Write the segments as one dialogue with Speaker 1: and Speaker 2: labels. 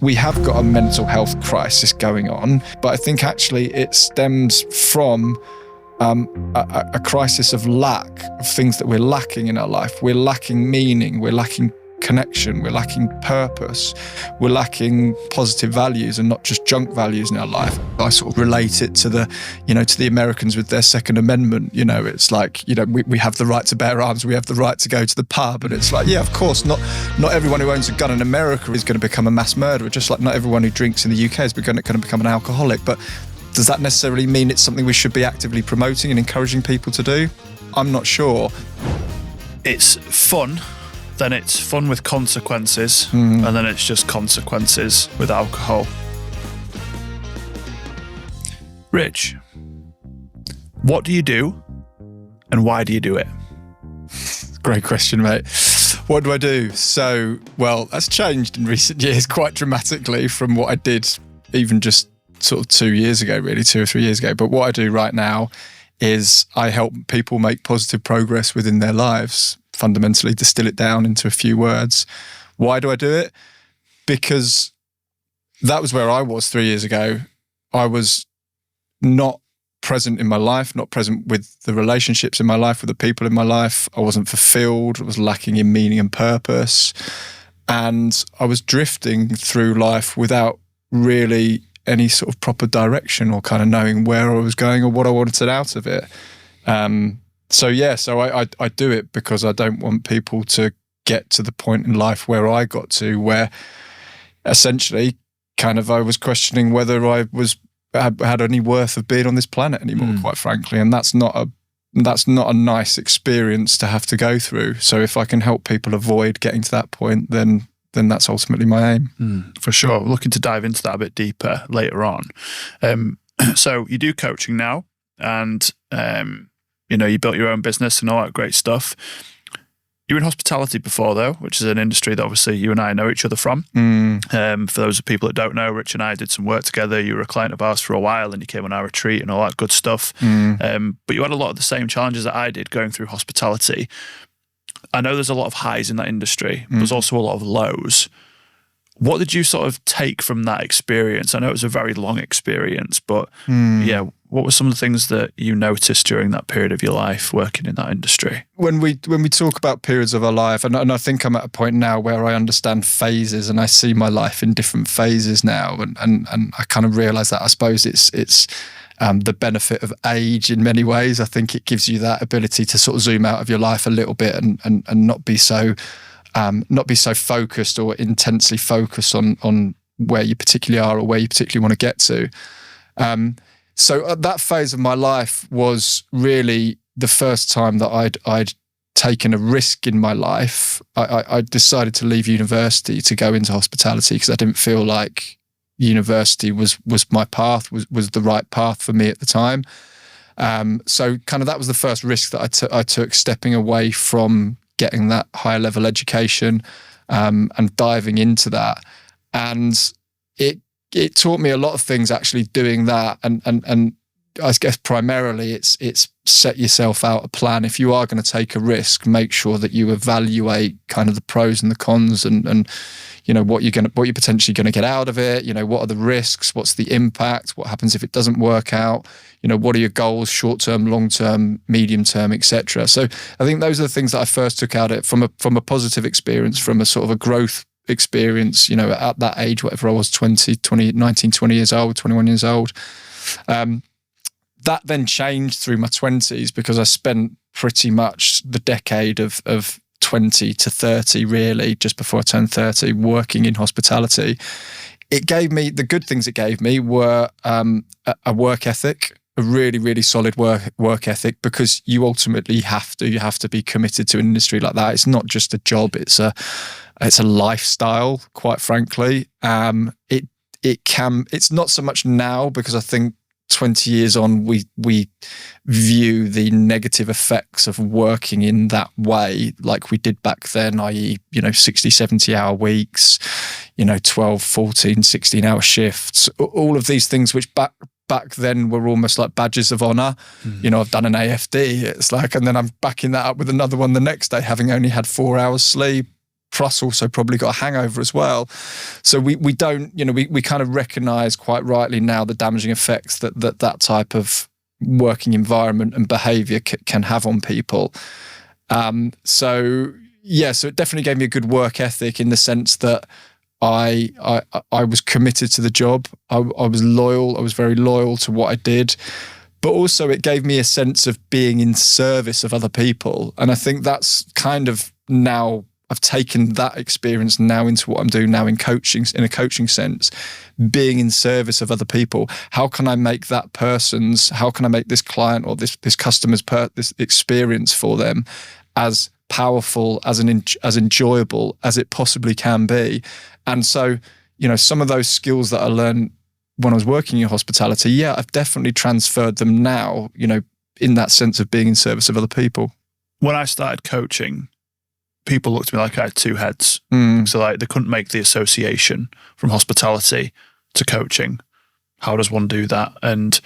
Speaker 1: We have got a mental health crisis going on, but I think actually it stems from a crisis of lack of things that we're lacking in our life. We're lacking meaning, we're lacking connection, we're lacking purpose, we're lacking positive values and not just junk values in our life. I sort of relate it to the Americans with their Second Amendment. It's like, we have the right to bear arms, we have the right to go to the pub, and it's like, yeah, of course, not everyone who owns a gun in America is going to become a mass murderer, just like not everyone who drinks in the UK is going to become an alcoholic. But does that necessarily mean it's something we should be actively promoting and encouraging people to do? I'm not sure.
Speaker 2: It's fun. Then it's fun with consequences, and then it's just consequences with alcohol. Rich, what do you do and why do you do it?
Speaker 1: Great question, mate. What do I do? So, well, that's changed in recent years quite dramatically from what I did even just sort of 2 years ago, really, 2 or 3 years ago. But what I do right now is I help people make positive progress within their lives. Fundamentally distill it down into a few words. Why do I do it? Because that was where I was 3 years ago. I was not present in my life, not present with the relationships in my life, with the people in my life. I wasn't fulfilled. I was lacking in meaning and purpose. And I was drifting through life without really any sort of proper direction or kind of knowing where I was going or what I wanted out of it. So I do it because I don't want people to get to the point in life where I got to, where essentially kind of I was questioning whether I had any worth of being on this planet anymore, quite frankly. And that's not a nice experience to have to go through. So if I can help people avoid getting to that point, then that's ultimately my aim.
Speaker 2: For sure. We're looking to dive into that a bit deeper later on. So you do coaching now, and you built your own business and all that great stuff. You were in hospitality before, though, which is an industry that obviously you and I know each other from. For those people that don't know, Rich and I did some work together. You were a client of ours for a while and you came on our retreat and all that good stuff. But you had a lot of the same challenges that I did going through hospitality. I know there's a lot of highs in that industry. There's also a lot of lows. What did you sort of take from that experience? I know it was a very long experience, but what were some of the things that you noticed during that period of your life working in that industry?
Speaker 1: When we talk about periods of our life, and I think I'm at a point now where I understand phases and I see my life in different phases now, and I kind of realise that I suppose it's the benefit of age in many ways. I think it gives you that ability to sort of zoom out of your life a little bit and not be so focused or intensely focused on where you particularly are or where you particularly want to get to. So that phase of my life was really the first time that I'd taken a risk in my life. I decided to leave university to go into hospitality because I didn't feel like university was my path, was the right path for me at the time. So kind of that was the first risk that I took, stepping away from getting that higher level education and diving into that. And it taught me a lot of things actually doing that. And I guess primarily it's set yourself out a plan. If you are going to take a risk, make sure that you evaluate kind of the pros and the cons and what you're potentially going to get out of it. What are the risks? What's the impact? What happens if it doesn't work out? What are your goals, short-term, long-term, medium-term, etc. So I think those are the things that I first took out of it from a positive experience, from a sort of a growth experience, at that age, whatever I was, 19, 20 years old, 21 years old. That then changed through my 20s because I spent pretty much the decade of 20 to 30, really, just before I turned 30, working in hospitality. It gave me, the good things it gave me were a work ethic, a really, really solid work ethic, because you ultimately have to be committed to an industry like that. It's not just a job, it's a lifestyle, quite frankly. It's not so much now, because I think 20 years on, we view the negative effects of working in that way like we did back then, i.e., 60, 70 hour weeks, 12, 14, 16 hour shifts, all of these things which back then were almost like badges of honor. I've done an AFD, it's like, and then I'm backing that up with another one the next day, having only had 4 hours sleep, plus also probably got a hangover as well. So we don't, we kind of recognise quite rightly now the damaging effects that type of working environment and behaviour can have on people. So it definitely gave me a good work ethic in the sense that I was committed to the job. I was loyal. I was very loyal to what I did. But also it gave me a sense of being in service of other people. And I think that's kind of now, I've taken that experience now into what I'm doing now in coaching, in a coaching sense, being in service of other people. How can I make how can I make this client or this customer's this experience for them as powerful, as enjoyable as it possibly can be? And so, some of those skills that I learned when I was working in hospitality, I've definitely transferred them now, in that sense of being in service of other people.
Speaker 2: When I started coaching, people looked at me like I had two heads. So like they couldn't make the association from hospitality to coaching. How does one do that? And,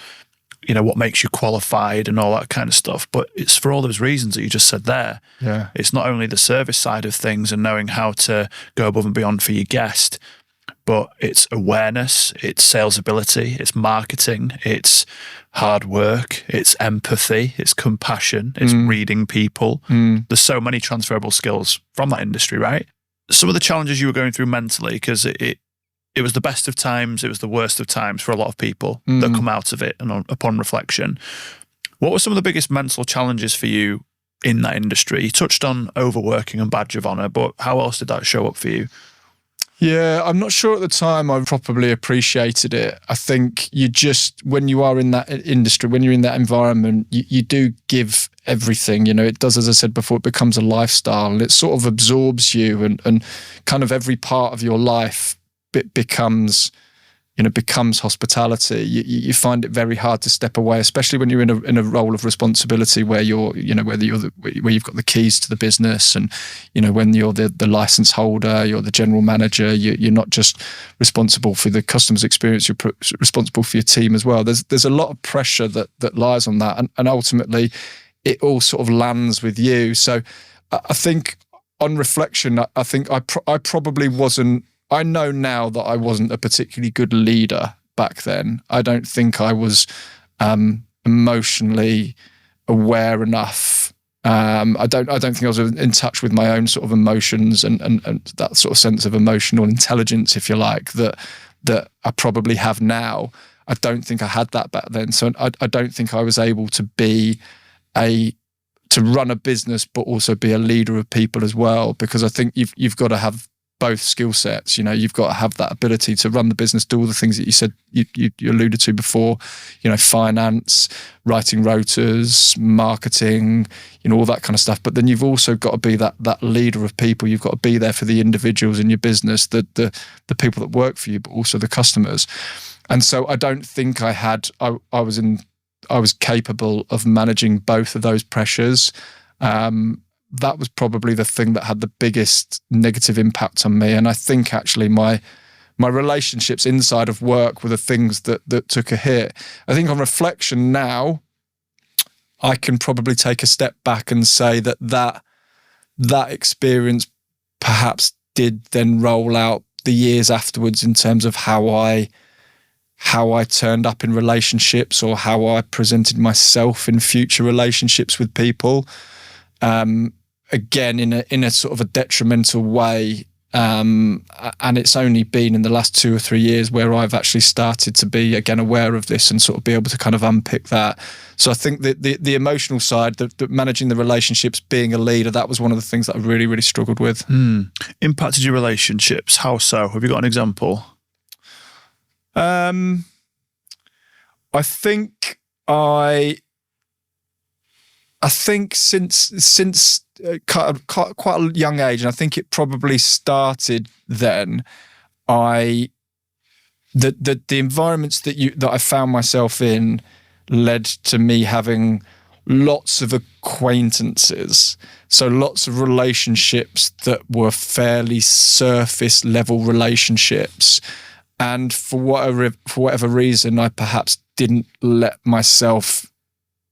Speaker 2: what makes you qualified and all that kind of stuff. But it's for all those reasons that you just said there.
Speaker 1: Yeah.
Speaker 2: It's not only the service side of things and knowing how to go above and beyond for your guest, but it's awareness, it's sales ability, it's marketing, it's hard work, it's empathy, it's compassion, it's reading people. There's so many transferable skills from that industry, right? Some of the challenges you were going through mentally, because it was the best of times, it was the worst of times for a lot of people that come out of it and upon reflection. What were some of the biggest mental challenges for you in that industry? You touched on overworking and badge of honour, but how else did that show up for you?
Speaker 1: Yeah, I'm not sure at the time I properly appreciated it. I think when you are in that industry, when you're in that environment, you do give everything. It does, as I said before, it becomes a lifestyle and it sort of absorbs you and kind of every part of your life becomes hospitality. You find it very hard to step away, especially when you're in a role of responsibility where where you've got the keys to the business, and when you're the license holder, you're the general manager. You're not just responsible for the customer's experience; you're responsible for your team as well. There's a lot of pressure that lies on that, and ultimately, it all sort of lands with you. So, I think on reflection, I think I probably wasn't. I know now that I wasn't a particularly good leader back then. I don't think I was emotionally aware enough. I don't think I was in touch with my own sort of emotions and that sort of sense of emotional intelligence, if you like, that I probably have now. I don't think I had that back then. So I don't think I was able to to run a business, but also be a leader of people as well, because I think you've got to have both skill sets. You've got to have that ability to run the business, do all the things that you said you alluded to before, finance, writing rotas, marketing, all that kind of stuff. But then you've also got to be that leader of people. You've got to be there for the individuals in your business, the people that work for you, but also the customers. And so I don't think I was capable of managing both of those pressures. That was probably the thing that had the biggest negative impact on me. And I think actually my relationships inside of work were the things that took a hit. I think on reflection now, I can probably take a step back and say that experience perhaps did then roll out the years afterwards in terms of how I turned up in relationships or how I presented myself in future relationships with people. Again, in a sort of a detrimental way. And it's only been in the last 2 or 3 years where I've actually started to be again aware of this and sort of be able to kind of unpick that. So I think that the emotional side, the managing the relationships, being a leader, that was one of the things that I really, really struggled with.
Speaker 2: Impacted your relationships? How so? Have you got an example?
Speaker 1: I think since quite a young age, and I think it probably started then, the environments that I found myself in led to me having lots of acquaintances, so lots of relationships that were fairly surface level relationships, and for whatever reason, I perhaps didn't let myself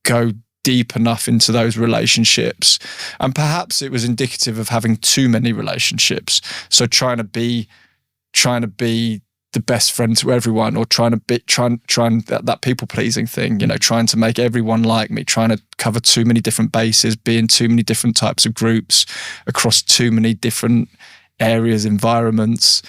Speaker 1: go deep enough into those relationships. And perhaps it was indicative of having too many relationships. So trying to be the best friend to everyone, or trying that people pleasing thing, trying to make everyone like me, trying to cover too many different bases, be in too many different types of groups across too many different areas, environments.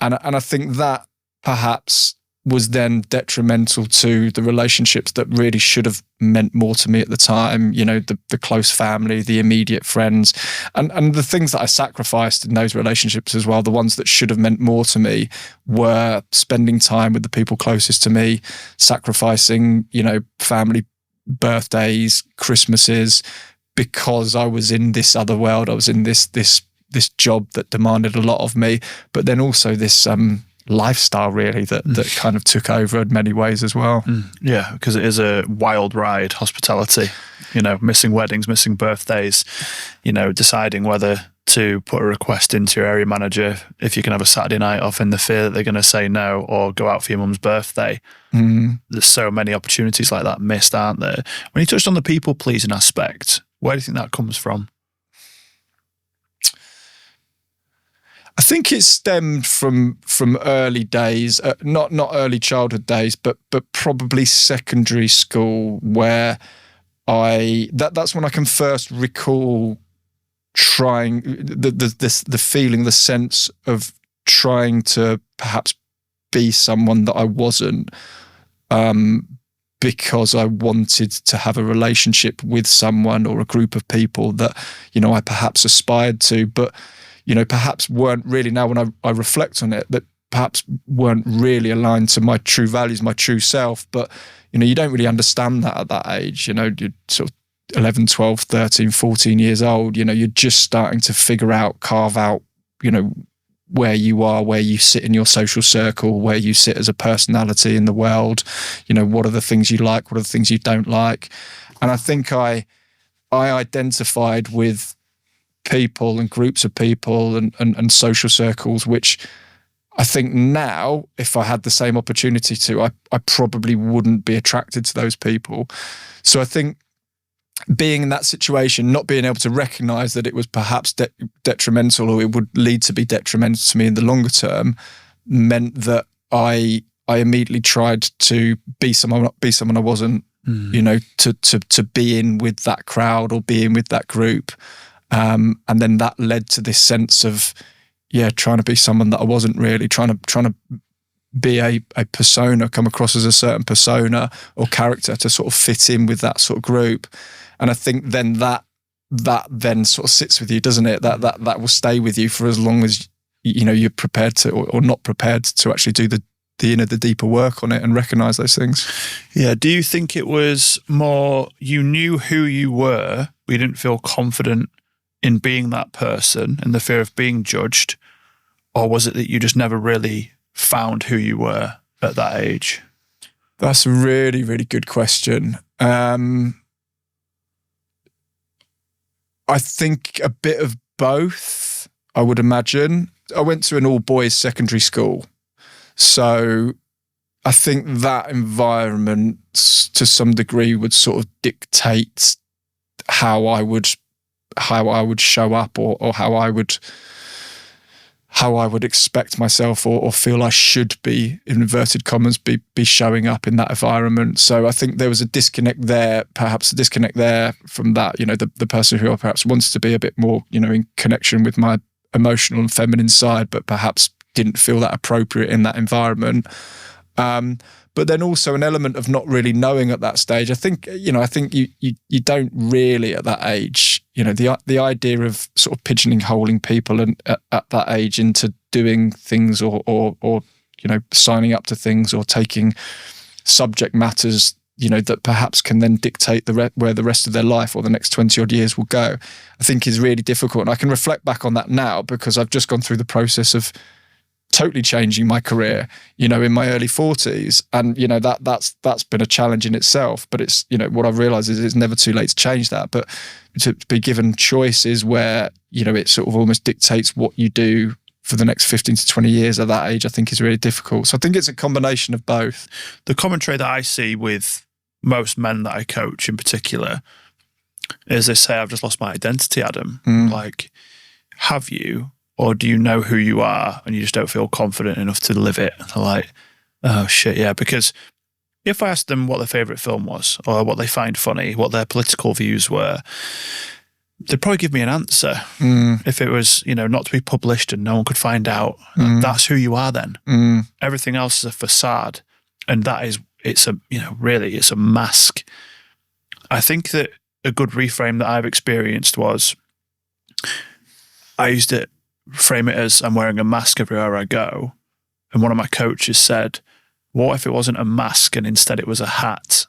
Speaker 1: And I think that perhaps was then detrimental to the relationships that really should have meant more to me at the time, the close family, the immediate friends, and the things that I sacrificed in those relationships as well, the ones that should have meant more to me, were spending time with the people closest to me, sacrificing, family birthdays, Christmases, because I was in this other world. I was in this job that demanded a lot of me, but then also this lifestyle really that kind of took over in many ways as well.
Speaker 2: Yeah, because it is a wild ride, hospitality, missing weddings, missing birthdays, deciding whether to put a request into your area manager if you can have a Saturday night off in the fear that they're going to say no, or go out for your mum's birthday. There's so many opportunities like that missed, aren't there? When you touched on the people pleasing aspect, where do you think that comes from?
Speaker 1: I think it stemmed from early days, not early childhood days, but probably secondary school, where that's when I can first recall trying the feeling, the sense of trying to perhaps be someone that I wasn't, because I wanted to have a relationship with someone or a group of people that I perhaps aspired to, but perhaps weren't really, now when I reflect on it, that perhaps weren't really aligned to my true values, my true self. But, you don't really understand that at that age. You're sort of 11, 12, 13, 14 years old. You're just starting to carve out, where you are, where you sit in your social circle, where you sit as a personality in the world. What are the things you like? What are the things you don't like? And I think I identified with people and groups of people and social circles, which I think now, if I had the same opportunity to, I probably wouldn't be attracted to those people. So I think being in that situation, not being able to recognize that it was perhaps detrimental, or it would lead to be detrimental to me in the longer term, meant that I immediately tried to be someone I wasn't, to be in with that crowd or be in with that group. And then that led to this sense of, trying to be someone that I wasn't really, trying to be a persona, come across as a certain persona or character to sort of fit in with that sort of group. And I think then that then sort of sits with you, doesn't it? That will stay with you for as long as you're prepared to, or not prepared to actually do the deeper work on it and recognize those things.
Speaker 2: Yeah. Do you think it was more you knew who you were, but you didn't feel confident in being that person and the fear of being judged? Or was it that you just never really found who you were at that age?
Speaker 1: That's a really, really good question. I think a bit of both, I would imagine. I went to an all-boys secondary school. So I think that environment to some degree would sort of dictate how I would show up, or how I would expect myself or feel I should be, in inverted commas, be showing up in that environment. So I think there was a disconnect there from that, the person who I perhaps wanted to be a bit more, in connection with my emotional and feminine side, but perhaps didn't feel that appropriate in that environment. But then also an element of not really knowing at that stage. I think you don't really at that age, the idea of sort of pigeonholing people and at that age into doing things or signing up to things or taking subject matters, that perhaps can then dictate where the rest of their life or the next 20 odd years will go, I think is really difficult. And I can reflect back on that now because I've just gone through the process of totally changing my career, in my early 40s. And, that's been a challenge in itself. But it's, what I've realized is it's never too late to change that. But to be given choices where, it sort of almost dictates what you do for the next 15 to 20 years at that age, I think is really difficult. So I think it's a combination of both.
Speaker 2: The commentary that I see with most men that I coach in particular is they say, I've just lost my identity, Adam. Like, have you, or do you know who you are and you just don't feel confident enough to live it? And they're like, oh shit, yeah. Because if I asked them what their favourite film was, or what they find funny, what their political views were, they'd probably give me an answer. If it was, not to be published and no one could find out. That's who you are then. Everything else is a facade. And it's a mask. I think that a good reframe that I've experienced was, I used to frame it as I'm wearing a mask everywhere I go. And one of my coaches said, what if it wasn't a mask and instead it was a hat?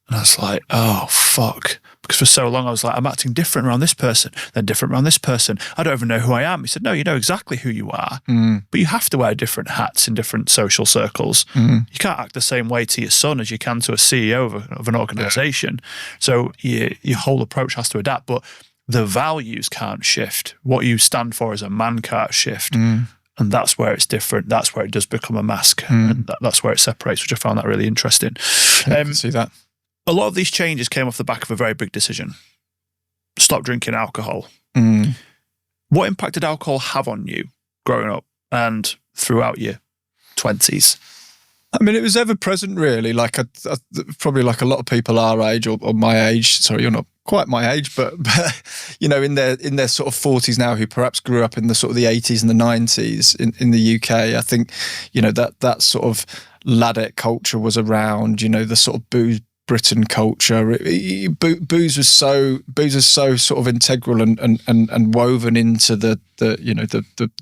Speaker 2: And I was like, oh, fuck. Because for so long I was like, I'm acting different around this person, then different around this person. I don't even know who I am. He said, no, you know exactly who you are. But you have to wear different hats in different social circles. You can't act the same way to your son as you can to a CEO of an organisation. So your whole approach has to adapt. But the values can't shift. What you stand for as a man can't shift. And that's where it's different. That's where it does become a mask. And that's where it separates, which I found that really interesting.
Speaker 1: I can see that.
Speaker 2: A lot of these changes came off the back of a very big decision. Stop drinking alcohol. What impact did alcohol have on you growing up and throughout your 20s?
Speaker 1: I mean, it was ever present, really. Like, probably like a lot of people our age or my age. Sorry, you're not quite my age, but in their sort of 40s now, who perhaps grew up in the sort of the 80s and the 90s in the UK. I think, that sort of ladette culture was around. The sort of booze Britain culture. Booze was so sort of integral and woven into the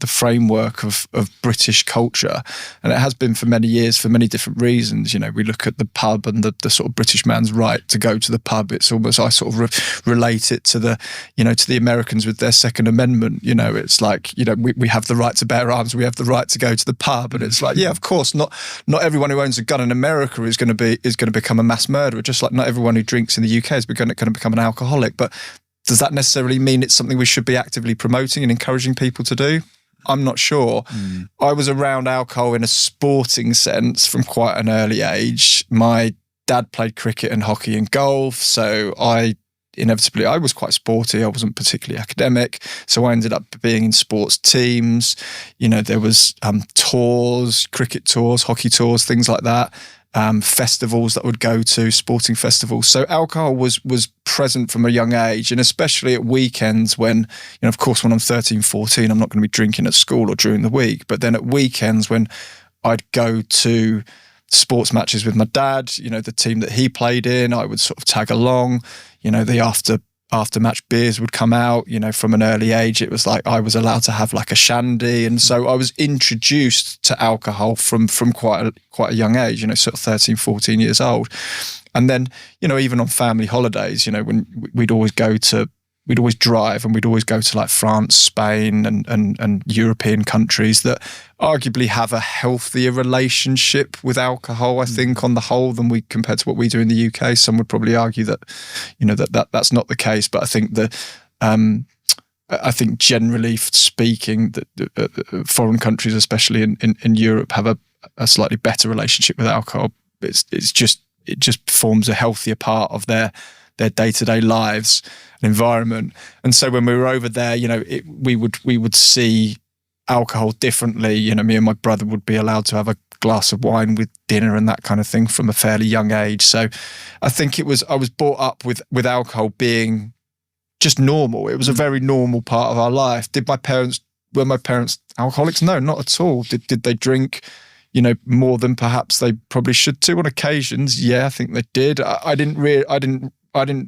Speaker 1: framework of British culture, and it has been for many years for many different reasons. We look at the pub and the sort of British man's right to go to the pub. It's almost, I sort of relate it to the Americans with their Second Amendment. It's like, we have the right to bear arms, we have the right to go to the pub, and it's like, yeah, of course, not everyone who owns a gun in America is going to become a mass murderer, just like not everyone who drinks in the UK is going to become an alcoholic. But does that necessarily mean it's something we should be actively promoting and encouraging people to do? I'm not sure. I was around alcohol in a sporting sense from quite an early age. My dad played cricket and hockey and golf, so I was quite sporty. I wasn't particularly academic, so I ended up being in sports teams. There was tours, cricket tours, hockey tours, things like that. Festivals that would go to, sporting festivals. So alcohol was present from a young age, and especially at weekends when, of course, when I'm 13, 14, I'm not going to be drinking at school or during the week. But then at weekends when I'd go to sports matches with my dad, the team that he played in, I would sort of tag along. The after match beers would come out. From an early age, it was like I was allowed to have like a shandy, and so I was introduced to alcohol from quite a young age, sort of 13, 14 years old. And then, even on family holidays, when we'd always drive and we'd always go to like France, Spain and European countries that arguably have a healthier relationship with alcohol, I think, on the whole, than we compared to what we do in the UK. Some would probably argue that, that's not the case. But I think I think generally speaking, that foreign countries, especially in Europe, have a slightly better relationship with alcohol. It just forms a healthier part of their day-to-day lives and environment. And so when we were over there, we would see alcohol differently. Me and my brother would be allowed to have a glass of wine with dinner and that kind of thing from a fairly young age. So I think I was brought up with alcohol being just normal. It was a very normal part of our life. Were my parents alcoholics? No, not at all. Did they drink more than perhaps they probably should do on occasions? Yeah, I think they did. I don't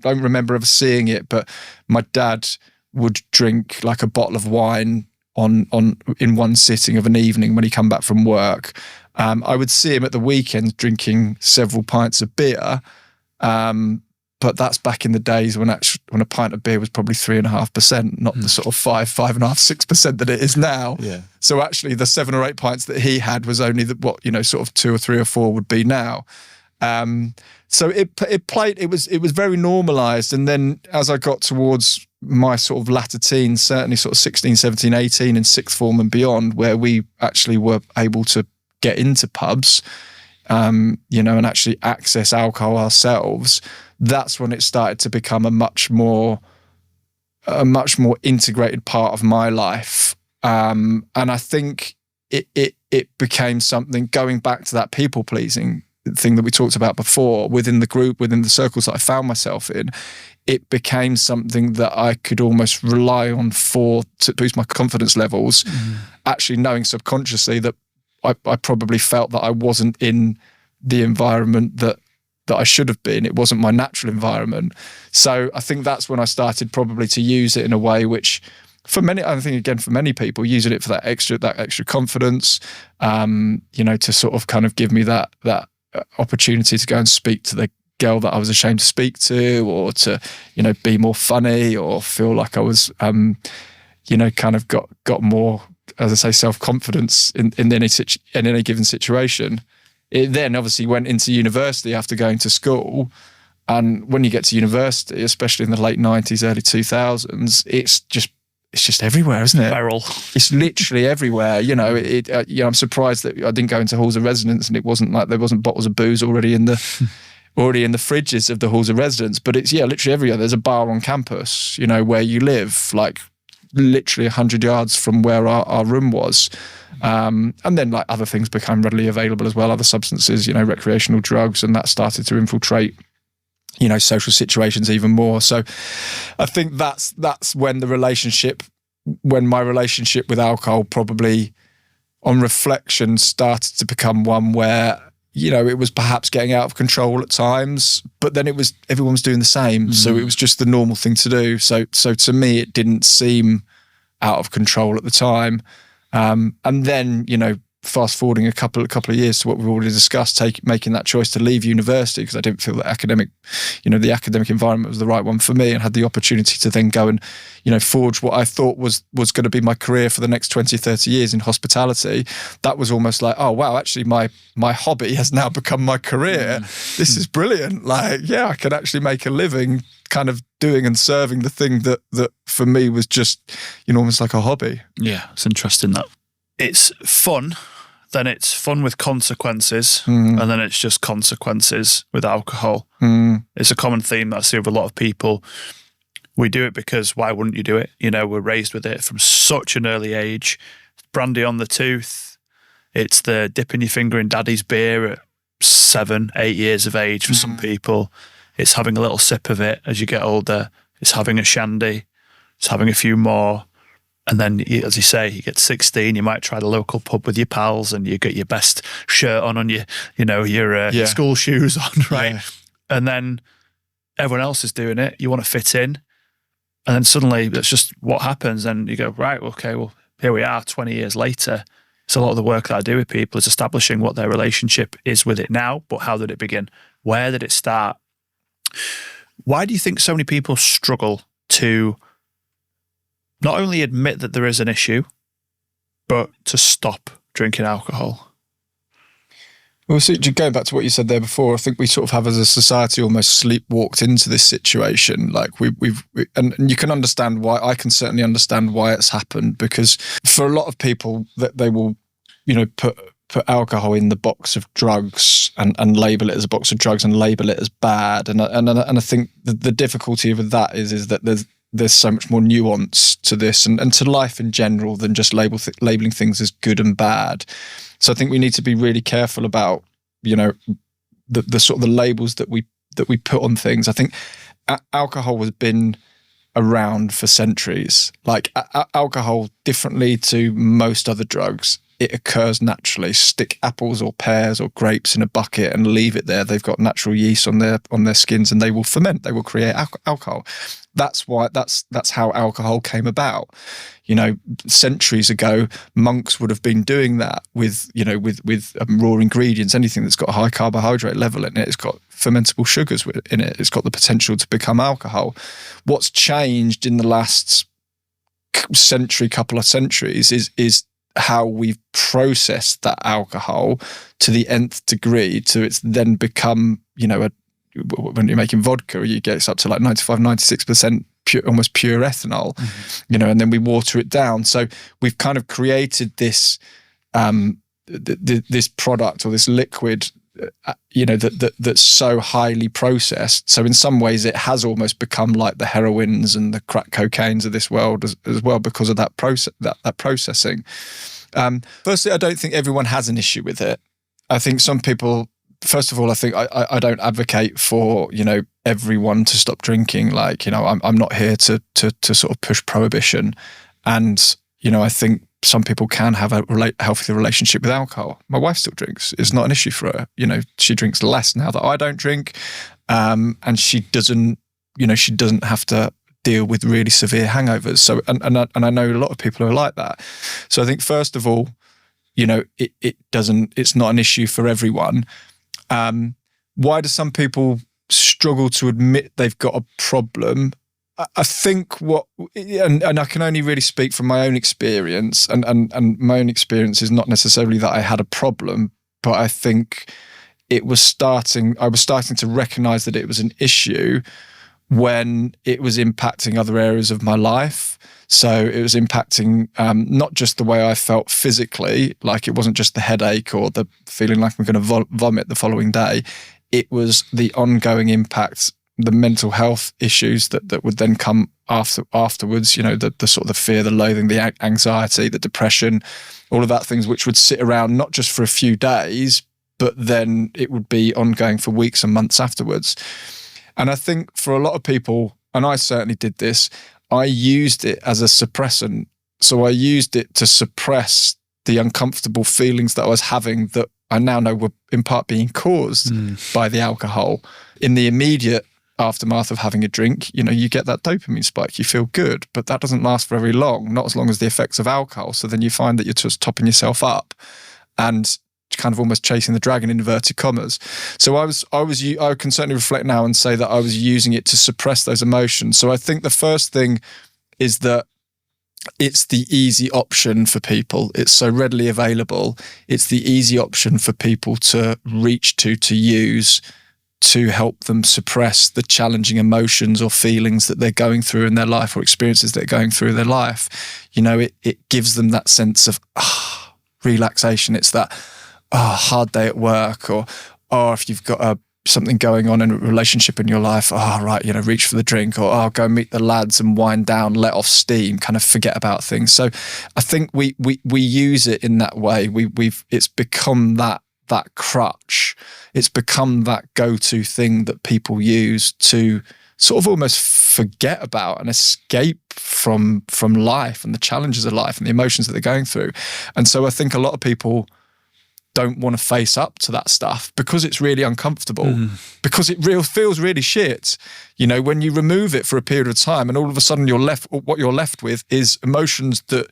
Speaker 1: remember ever seeing it, but my dad would drink like a bottle of wine in one sitting of an evening when he come back from work. I would see him at the weekends drinking several pints of beer, but that's back in the days when a pint of beer was probably 3.5%, not the sort of 5.5%, 6% that it is now. Yeah. So actually, the 7 or 8 pints that he had was only sort of 2 or 3 or 4 would be now. So it was very normalized. And then as I got towards my sort of latter teens, certainly sort of 16, 17, 18 in sixth form and beyond, where we actually were able to get into pubs, and actually access alcohol ourselves, that's when it started to become a much more integrated part of my life. And I think it became something, going back to that people pleasing thing that we talked about before, within the group, within the circles that I found myself in, it became something that I could almost rely on to boost my confidence levels, actually knowing subconsciously that I probably felt that I wasn't in the environment that I should have been. It wasn't my natural environment. So I think that's when I started probably to use it in a way which, for many, I think again, for many people, using it for that extra confidence, to sort of kind of give me that opportunity to go and speak to the girl that I was ashamed to speak to, or to, be more funny, or feel like I was, kind of got more, as I say, self-confidence in any given situation. It then obviously went into university after going to school. And when you get to university, especially in the late 90s, early 2000s, it's just everywhere, isn't it?
Speaker 2: Viral.
Speaker 1: It's literally everywhere. I'm surprised that I didn't go into halls of residence and it wasn't like there wasn't bottles of booze already in the fridges of the halls of residence. But it's literally everywhere. There's a bar on campus, where you live, like literally 100 yards from where our room was. And then like other things became readily available as well, other substances, recreational drugs, and that started to infiltrate social situations even more. So I think that's when my relationship with alcohol probably, on reflection, started to become one where, it was perhaps getting out of control at times, but then everyone was doing the same. So it was just the normal thing to do. So to me, it didn't seem out of control at the time. And then, fast forwarding a couple of years to what we've already discussed, making that choice to leave university because I didn't feel that the academic environment was the right one for me, and had the opportunity to then go and, forge what I thought was going to be my career for the next 20, 30 years in hospitality. That was almost like, oh, wow, actually my hobby has now become my career. This is brilliant. Like, yeah, I can actually make a living kind of doing and serving the thing that for me was just, almost like a hobby.
Speaker 2: Yeah, it's interesting that it's fun. Then it's fun with consequences, and then it's just consequences with alcohol. It's a common theme that I see with a lot of people. We do it because why wouldn't you do it? We're raised with it from such an early age. Brandy on the tooth. It's the dipping your finger in daddy's beer at 7, 8 years of age for some people. It's having a little sip of it as you get older. It's having a shandy. It's having a few more. And then, as you say, you get 16, you might try the local pub with your pals, and you get your best shirt on your school shoes on, right? Yeah. And then everyone else is doing it. You want to fit in. And then suddenly that's just what happens. And you go, right, okay, well, here we are 20 years later. So a lot of the work that I do with people is establishing what their relationship is with it now, but how did it begin? Where did it start? Why do you think so many people struggle to not only admit that there is an issue, but to stop drinking alcohol?
Speaker 1: Well, so going back to what you said there before, I think we sort of have as a society almost sleepwalked into this situation. Like and you can understand why. I can certainly understand why it's happened, because for a lot of people that they will, put alcohol in the box of drugs and label it as a box of drugs and label it as bad. And I think the difficulty with that is that there's so much more nuance to this and to life in general than just labeling things as good and bad. So I think we need to be really careful about, the sort of the labels that we put on things. I think alcohol has been around for centuries. Like alcohol, differently to most other drugs, it occurs naturally. Stick apples or pears or grapes in a bucket and leave it there. They've got natural yeast on their skins, and they will ferment. They will create alcohol. That's why that's how alcohol came about. Centuries ago, monks would have been doing that with raw ingredients. Anything that's got a high carbohydrate level in it, it's got fermentable sugars in it. It's got the potential to become alcohol. What's changed in the last couple of centuries is how we've processed that alcohol to the nth degree, to it's then become, when you're making vodka, you get up to like 95, 96% pure, almost pure ethanol, and then we water it down. So we've kind of created this, this product or this liquid that's so highly processed. So in some ways it has almost become like the heroines and the crack cocaines of this world as well, because of that processing. Firstly, I don't think everyone has an issue with it. I think some people, first of all, I think I don't advocate for, everyone to stop drinking. Like, I'm not here to sort of push prohibition. And, I think some people can have a healthy relationship with alcohol. My wife still drinks. It's not an issue for her. She drinks less now that I don't drink. And she doesn't have to deal with really severe hangovers. So, and I know a lot of people who are like that. So I think first of all, it's not an issue for everyone. Why do some people struggle to admit they've got a problem? I think and I can only really speak from my own experience, and my own experience is not necessarily that I had a problem, but I think I was starting to recognize that it was an issue when it was impacting other areas of my life. So it was impacting not just the way I felt physically, like it wasn't just the headache or the feeling like I'm going to vomit the following day. It was the ongoing impact, the mental health issues that would then come afterwards, the sort of the fear, the loathing, the anxiety, the depression, all of that things which would sit around not just for a few days, but then it would be ongoing for weeks and months afterwards. And I think for a lot of people, and I certainly did this, I used it as a suppressant. So I used it to suppress the uncomfortable feelings that I was having that I now know were in part being caused by the alcohol. In the immediate aftermath of having a drink, you get that dopamine spike, you feel good, but that doesn't last very long, not as long as the effects of alcohol. So then you find that you're just topping yourself up and kind of almost chasing the dragon in inverted commas. So I can certainly reflect now and say that I was using it to suppress those emotions. So I think the first thing is that it's the easy option for people. It's so readily available. It's the easy option for people to reach to use to help them suppress the challenging emotions or feelings that they're going through in their life or experiences that they're going through in their life. It gives them that sense of relaxation. It's that hard day at work, or if you've got something going on in a relationship in your life, reach for the drink, or go meet the lads and wind down, let off steam, kind of forget about things. So I think we use it in that way. It's become that crutch. It's become that go-to thing that people use to sort of almost forget about and escape from life and the challenges of life and the emotions that they're going through. And so I think a lot of people don't want to face up to that stuff because it's really uncomfortable, because it feels really shit. When you remove it for a period of time and all of a sudden what you're left with is emotions that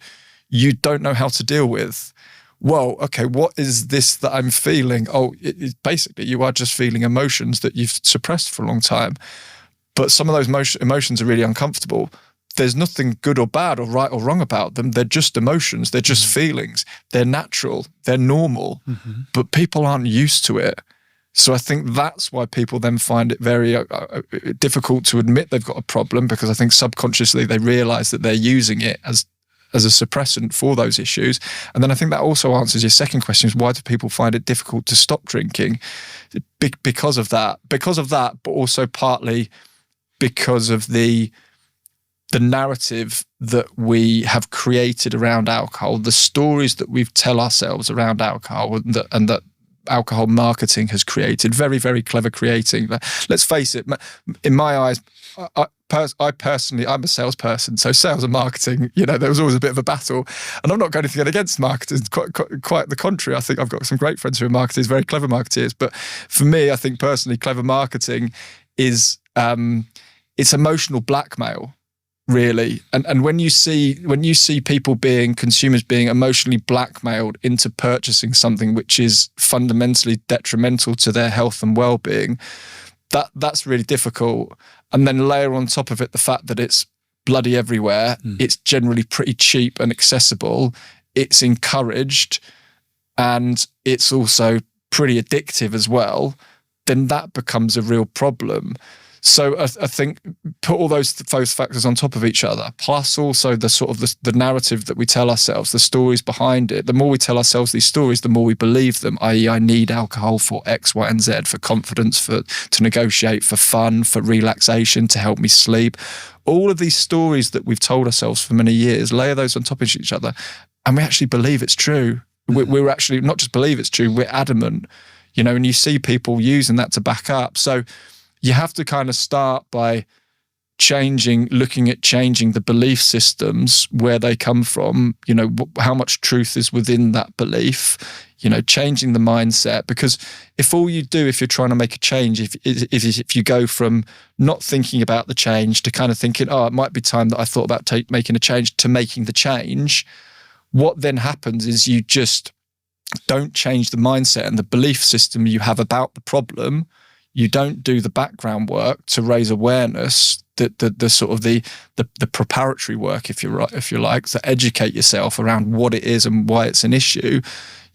Speaker 1: you don't know how to deal with. Well, okay, what is this that I'm feeling? Basically you are just feeling emotions that you've suppressed for a long time. But some of those emotions are really uncomfortable. There's nothing good or bad or right or wrong about them. They're just emotions. They're just feelings. They're natural. They're normal. But people aren't used to it. So I think that's why people then find it very difficult to admit they've got a problem, because I think subconsciously they realize that they're using it as a suppressant for those issues. And then I think that also answers your second question, is why do people find it difficult to stop drinking? Because of that, but also partly because of the narrative that we have created around alcohol, the stories that we tell ourselves around alcohol, and that alcohol marketing has created. Very, very clever creating. Let's face it, in my eyes, I personally, I'm a salesperson, so sales and marketing, there was always a bit of a battle. And I'm not going anything against marketers, quite the contrary. I think I've got some great friends who are marketers, very clever marketeers. But for me, I think personally, clever marketing is it's emotional blackmail, really. And when you see consumers being emotionally blackmailed into purchasing something which is fundamentally detrimental to their health and well-being, that's really difficult. And then layer on top of it the fact that it's bloody everywhere, it's generally pretty cheap and accessible, it's encouraged, and it's also pretty addictive as well, then that becomes a real problem. So I think put all those factors on top of each other, plus also the sort of the narrative that we tell ourselves, the stories behind it. The more we tell ourselves these stories, the more we believe them, i.e. I need alcohol for X, Y, and Z, for confidence, to negotiate, for fun, for relaxation, to help me sleep. All of these stories that we've told ourselves for many years, layer those on top of each other, and we actually believe it's true. We're actually not just believe it's true, we're adamant, and you see people using that to back up. So you have to kind of start by looking at changing the belief systems, where they come from, how much truth is within that belief, changing the mindset. Because if you're trying to make a change, if you go from not thinking about the change to kind of thinking, it might be time that I thought about making a change, to making the change, what then happens is you just don't change the mindset and the belief system you have about the problem. You don't do the background work to raise awareness, the sort of the preparatory work, if you like, to educate yourself around what it is and why it's an issue.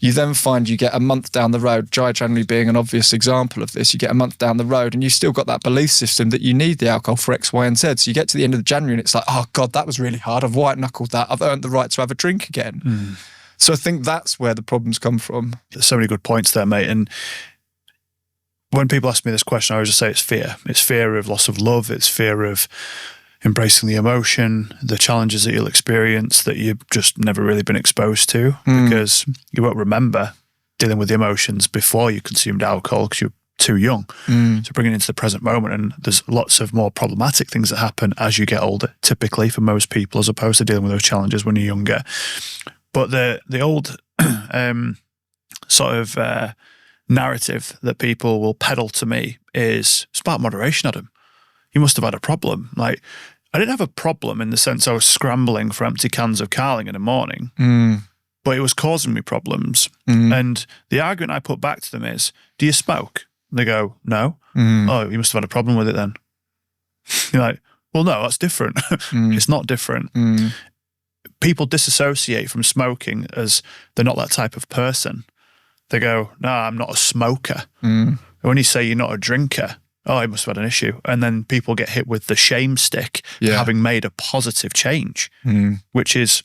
Speaker 1: You then find you get a month down the road, January being an obvious example of this, you get a month down the road and you've still got that belief system that you need the alcohol for X, Y, and Z. So you get to the end of January and it's like, oh God, that was really hard. I've white-knuckled that. I've earned the right to have a drink again. So I think that's where the problems come from.
Speaker 2: There's so many good points there, mate. And when people ask me this question, I always just say it's fear. It's fear of loss of love. It's fear of embracing the emotion, the challenges that you'll experience that you've just never really been exposed to, because you won't remember dealing with the emotions before you consumed alcohol because you're too young. So bringing it into the present moment, and there's lots of more problematic things that happen as you get older, typically for most people, as opposed to dealing with those challenges when you're younger. But the old sort of narrative that people will peddle to me is, it's about moderation, Adam. You must have had a problem. Like, I didn't have a problem in the sense I was scrambling for empty cans of Carling in the morning, but it was causing me problems. And the argument I put back to them is, do you smoke? And they go, no. Oh, you must have had a problem with it then. You're like, well, no, that's different. It's not different. People disassociate from smoking as they're not that type of person. They go, no, I'm not a smoker. When you say you're not a drinker, oh, you must have had an issue. And then people get hit with the shame stick for having made a positive change, which is,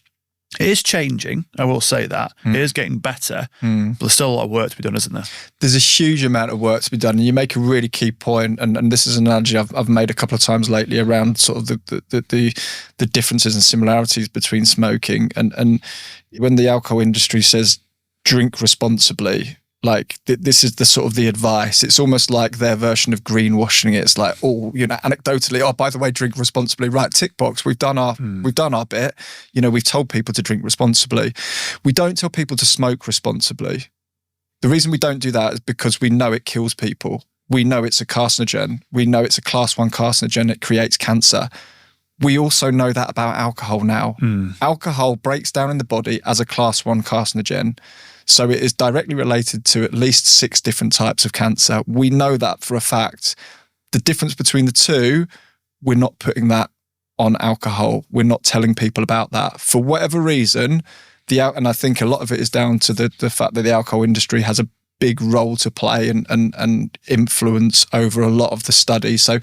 Speaker 2: it is changing, I will say that. It is getting better, but there's still a lot of work to be done, isn't there?
Speaker 1: There's a huge amount of work to be done. And you make a really key point, and this is an analogy I've made a couple of times lately around sort of the differences and similarities between smoking. And when the alcohol industry says drink responsibly, like this is the sort of the advice. It's almost like their version of greenwashing it. It's like, anecdotally, oh, by the way, drink responsibly. Right, tick box. We've done our bit. We've told people to drink responsibly. We don't tell people to smoke responsibly. The reason we don't do that is because we know it kills people. We know it's a carcinogen. We know it's a class 1 carcinogen. It creates cancer. We also know that about alcohol now. Alcohol breaks down in the body as a class 1 carcinogen. So it is directly related to at least 6 different types of cancer. We know that for a fact. The difference between the two, we're not putting that on alcohol. We're not telling people about that. For whatever reason, and I think a lot of it is down to the fact that the alcohol industry has a big role to play and influence over a lot of the studies. So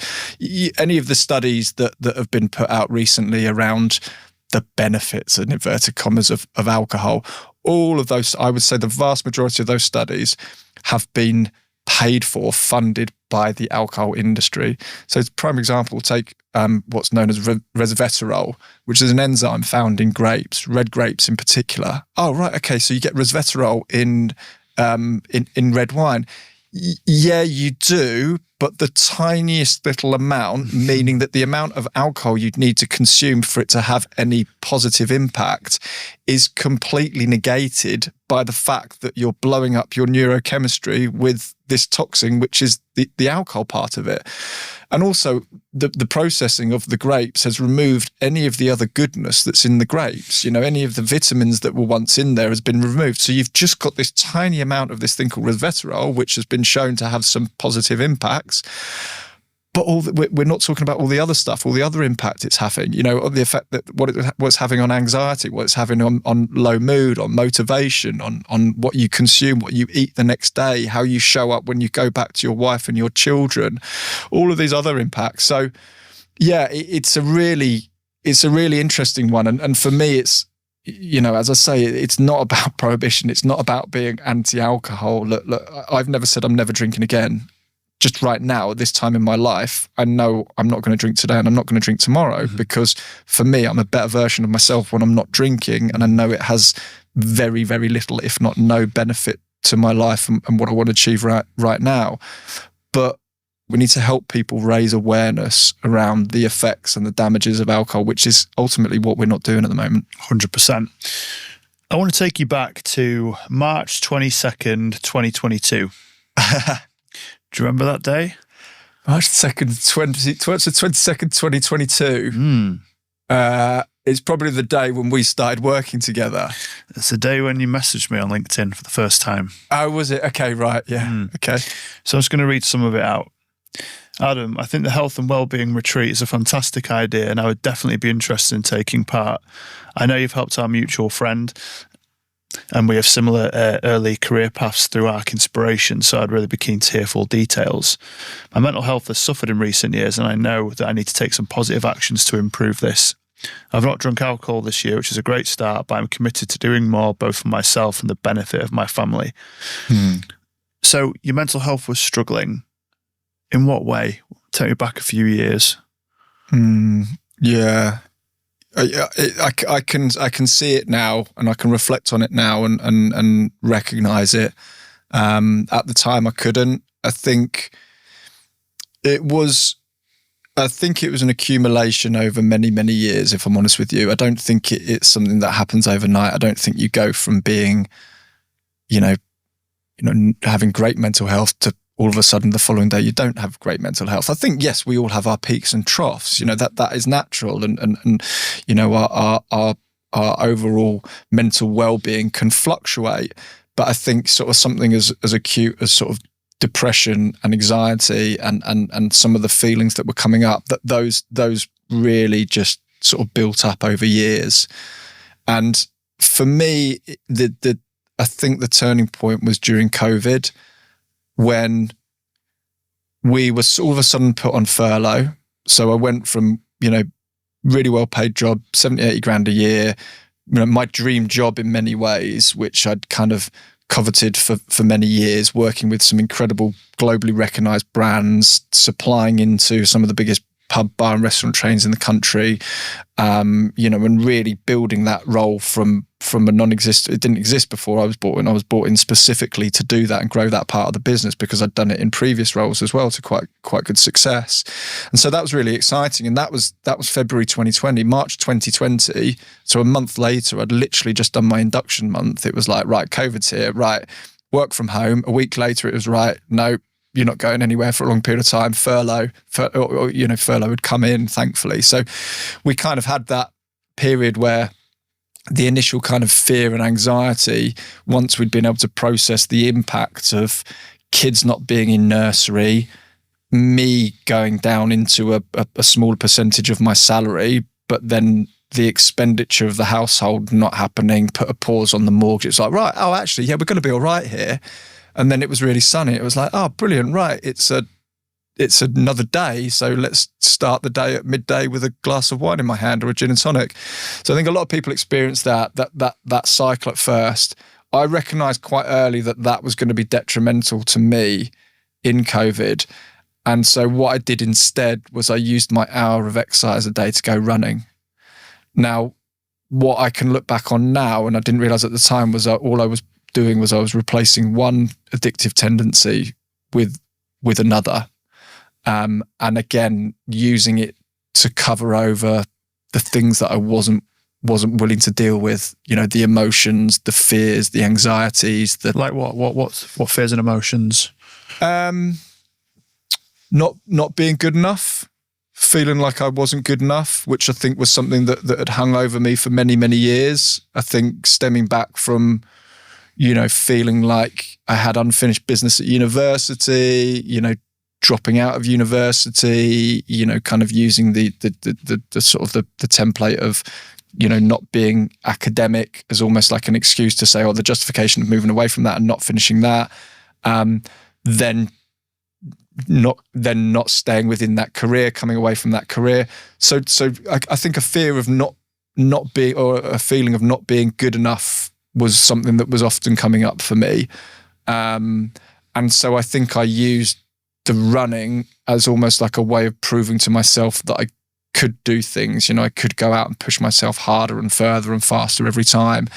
Speaker 1: any of the studies that have been put out recently around the benefits, in inverted commas, of alcohol, all of those, I would say the vast majority of those studies have been paid for, funded by the alcohol industry. So as a prime example, take what's known as resveratrol, which is an enzyme found in grapes, red grapes in particular. Oh, right, okay, so you get resveratrol in red wine. Yeah, you do, but the tiniest little amount, meaning that the amount of alcohol you'd need to consume for it to have any positive impact, is completely negated by the fact that you're blowing up your neurochemistry with this toxin, which is the alcohol part of it. And also, the processing of the grapes has removed any of the other goodness that's in the grapes. Any of the vitamins that were once in there has been removed. So you've just got this tiny amount of this thing called resveratrol, which has been shown to have some positive impacts. But we're not talking about all the other stuff, all the other impact it's having, the effect that what it's having on anxiety, what it's having on low mood, on motivation, on what you consume, what you eat the next day, how you show up when you go back to your wife and your children, all of these other impacts. So yeah, it's a really interesting one. And for me, it's, as I say, it's not about prohibition. It's not about being anti-alcohol. Look, I've never said I'm never drinking again. Just right now, at this time in my life, I know I'm not going to drink today and I'm not going to drink tomorrow, because for me, I'm a better version of myself when I'm not drinking, and I know it has very, very little, if not no, benefit to my life and what I want to achieve right now. But we need to help people raise awareness around the effects and the damages of alcohol, which is ultimately what we're not doing at the moment.
Speaker 2: 100%. I want to take you back to March 22nd, 2022. Do you remember that day?
Speaker 1: March 2nd, 2022. It's probably the day when we started working together.
Speaker 2: It's the day when you messaged me on LinkedIn for the first time.
Speaker 1: Oh, was it? Okay, right, yeah. Okay.
Speaker 2: So I'm just going to read some of it out. Adam, I think the health and wellbeing retreat is a fantastic idea, and I would definitely be interested in taking part. I know you've helped our mutual friend, and we have similar early career paths through ARC Desperation, so I'd really be keen to hear full details. My mental health has suffered in recent years, and I know that I need to take some positive actions to improve this. I've not drunk alcohol this year, which is a great start, but I'm committed to doing more, both for myself and the benefit of my family. So your mental health was struggling. In what way? Take me back a few years.
Speaker 1: Yeah. I can see it now, and I can reflect on it now and recognize it. At the time, I couldn't. I think it was an accumulation over many, many years, if I'm honest with you. I don't think it's something that happens overnight. I don't think you go from being, having great mental health to all of a sudden the following day you don't have great mental health. I think, yes, we all have our peaks and troughs, that is natural, and our overall mental well-being can fluctuate. But I think sort of something as acute as sort of depression and anxiety and some of the feelings that were coming up, that those really just sort of built up over years. And for me, I think the turning point was during COVID, when we were all of a sudden put on furlough. So I went from, really well paid job, 70, 80 grand a year, my dream job in many ways, which I'd kind of coveted for many years, working with some incredible globally recognized brands, supplying into some of the biggest pub, bar and restaurant chains in the country, and really building that role from a non-existent. It didn't exist before I was brought in. I was brought in specifically to do that and grow that part of the business, because I'd done it in previous roles as well to quite good success. And so that was really exciting. And that was February 2020. March 2020, so a month later, I'd literally just done my induction month. It was like, right, COVID's here, right, work from home. A week later, it was right, no, you're not going anywhere for a long period of time. Furlough would come in, thankfully. So we kind of had that period where the initial kind of fear and anxiety, once we'd been able to process the impact of kids not being in nursery, me going down into a smaller percentage of my salary, but then the expenditure of the household not happening, put a pause on the mortgage. It's like, right, oh, actually, yeah, we're going to be all right here. And then it was really sunny. It was like, oh, brilliant, right, it's another day, so let's start the day at midday with a glass of wine in my hand or a gin and tonic. So I think a lot of people experience that cycle at first. I recognised quite early that was going to be detrimental to me in COVID. And so what I did instead was I used my hour of exercise a day to go running. Now, what I can look back on now, and I didn't realise at the time, was all I was doing was I was replacing one addictive tendency with another. And again, using it to cover over the things that I wasn't willing to deal with, the emotions, the fears, the anxieties.
Speaker 2: Like what fears and emotions?
Speaker 1: Not being good enough, feeling like I wasn't good enough, which I think was something that had hung over me for many, many years. I think stemming back from, feeling like I had unfinished business at university, dropping out of university, kind of using the sort of the template of, not being academic as almost like an excuse to say, the justification of moving away from that and not finishing that, then not staying within that career, coming away from that career. So I think a fear of not being, or a feeling of not being good enough was something that was often coming up for me. And so I think I used the running as almost like a way of proving to myself that I could do things. I could go out and push myself harder and further and faster every time.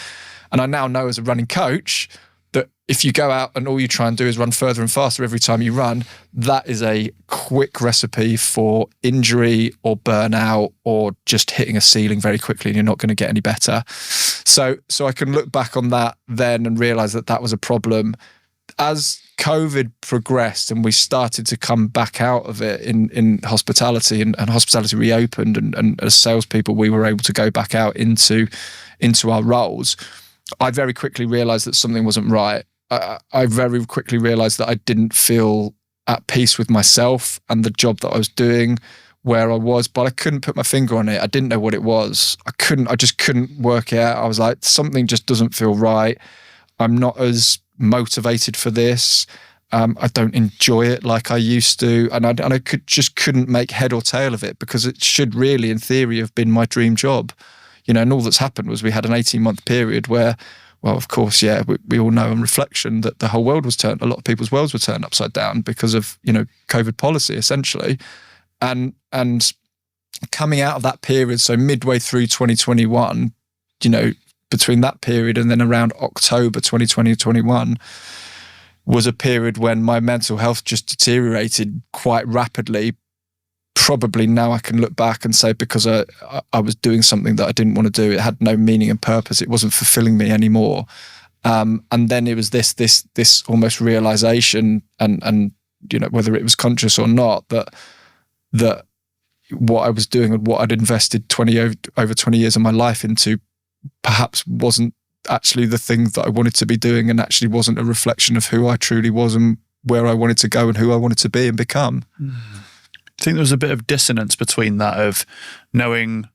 Speaker 1: And I now know as a running coach that if you go out and all you try and do is run further and faster every time you run, that is a quick recipe for injury or burnout or just hitting a ceiling very quickly, and you're not going to get any better. So I can look back on that then and realize that was a problem. As COVID progressed and we started to come back out of it in hospitality, and hospitality reopened, and as salespeople we were able to go back out into our roles, I very quickly realized that something wasn't right. I very quickly realized that I didn't feel at peace with myself and the job that I was doing, where I was, but I couldn't put my finger on it. I didn't know what it was. I just couldn't work it out. I was like, something just doesn't feel right. I'm not as motivated for this. I don't enjoy it like I used to, and I couldn't make head or tail of it, because it should really, in theory, have been my dream job. And all that's happened was we had an 18-month period where, well, of course, we all know on reflection that the whole world was turned, a lot of people's worlds were turned upside down because of, COVID policy, essentially. And coming out of that period, so midway through 2021, between that period and then around October 2021 was a period when my mental health just deteriorated quite rapidly. Probably now I can look back and say because I was doing something that I didn't want to do. It had no meaning and purpose. It wasn't fulfilling me anymore. And then it was this almost realization, and whether it was conscious or not, that what I was doing and what I'd invested over 20 years of my life into perhaps wasn't actually the thing that I wanted to be doing, and actually wasn't a reflection of who I truly was and where I wanted to go and who I wanted to be and become.
Speaker 2: I think there was a bit of dissonance between that of knowing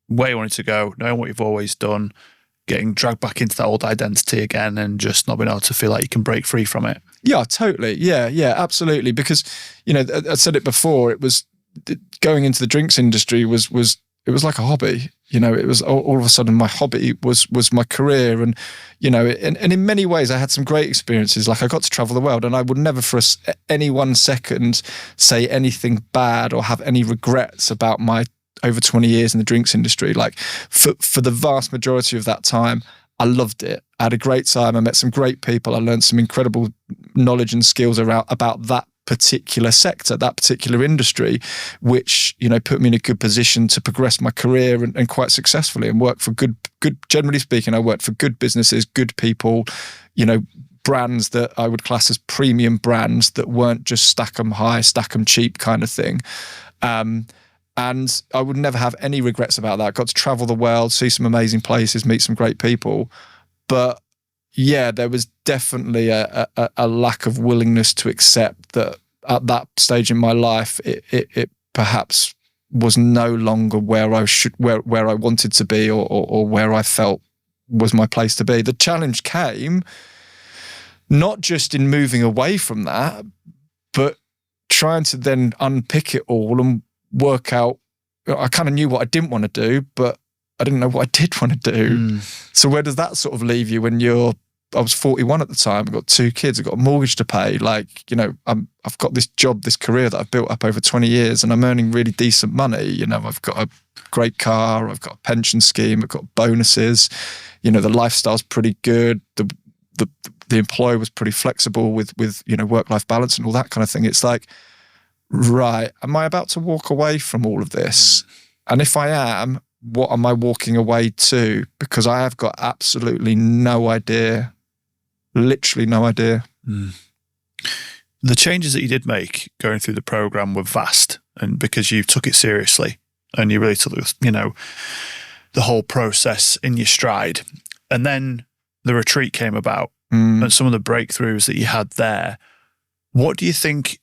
Speaker 2: where you wanted to go, knowing what you've always done, getting dragged back into that old identity again, and just not being able to feel like you can break free from it.
Speaker 1: Yeah, totally. Yeah, absolutely. Because, I said it before, it was going into the drinks industry was like a hobby. It was all of a sudden my hobby was my career. And, and in many ways I had some great experiences. Like I got to travel the world, and I would never for any 1 second say anything bad or have any regrets about my over 20 years in the drinks industry. Like for the vast majority of that time, I loved it. I had a great time. I met some great people. I learned some incredible knowledge and skills about that particular sector, that particular industry, which, put me in a good position to progress my career and quite successfully, and work for good, generally speaking, I worked for good businesses, good people, brands that I would class as premium brands that weren't just stack 'em high, stack 'em cheap kind of thing. And I would never have any regrets about that. I got to travel the world, see some amazing places, meet some great people. But yeah, there was definitely a lack of willingness to accept that at that stage in my life, it perhaps was no longer where I wanted to be, or where I felt was my place to be. The challenge came not just in moving away from that, but trying to then unpick it all and work out. I kind of knew what I didn't want to do, but I didn't know what I did want to do. So where does that sort of leave you when I was 41 at the time. I've got 2 kids. I've got a mortgage to pay. I've got this job, this career that I've built up over 20 years, and I'm earning really decent money. I've got a great car. I've got a pension scheme. I've got bonuses. The lifestyle's pretty good. The employer was pretty flexible with work-life balance and all that kind of thing. It's like, right, am I about to walk away from all of this? And if I am, what am I walking away to? Because I have got absolutely no idea. Literally no idea.
Speaker 2: The changes that you did make going through the program were vast, and because you took it seriously and you really took the whole process in your stride. And then the retreat came about, and some of the breakthroughs that you had there. What do you think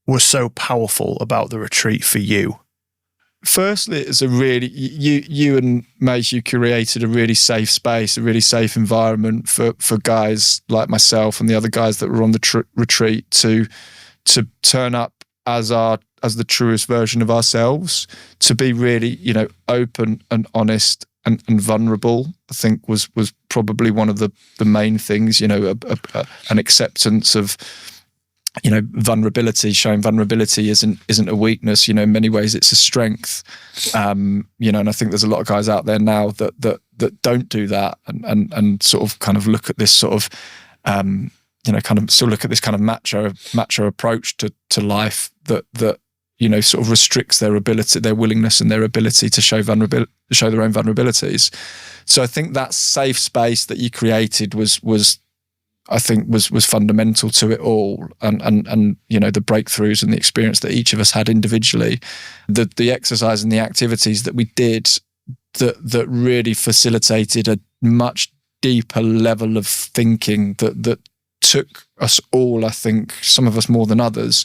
Speaker 2: was so powerful about the retreat for you?
Speaker 1: Firstly, it's a really, you and Mace, you created a really safe space, a really safe environment for guys like myself and the other guys that were on the retreat to turn up as the truest version of ourselves, to be really, open and honest and vulnerable. I think was probably one of the main things, an acceptance of, vulnerability. Showing vulnerability isn't a weakness. In many ways it's a strength. And I think there's a lot of guys out there now that don't do that and sort of kind of look at this sort of, kind of still look at this kind of macho approach to life that sort of restricts their ability, their willingness and their ability to show their own vulnerabilities. So I think that safe space that you created was fundamental to it all, and the breakthroughs and the experience that each of us had individually, the exercise and the activities that we did that really facilitated a much deeper level of thinking that took us all, I think, some of us more than others,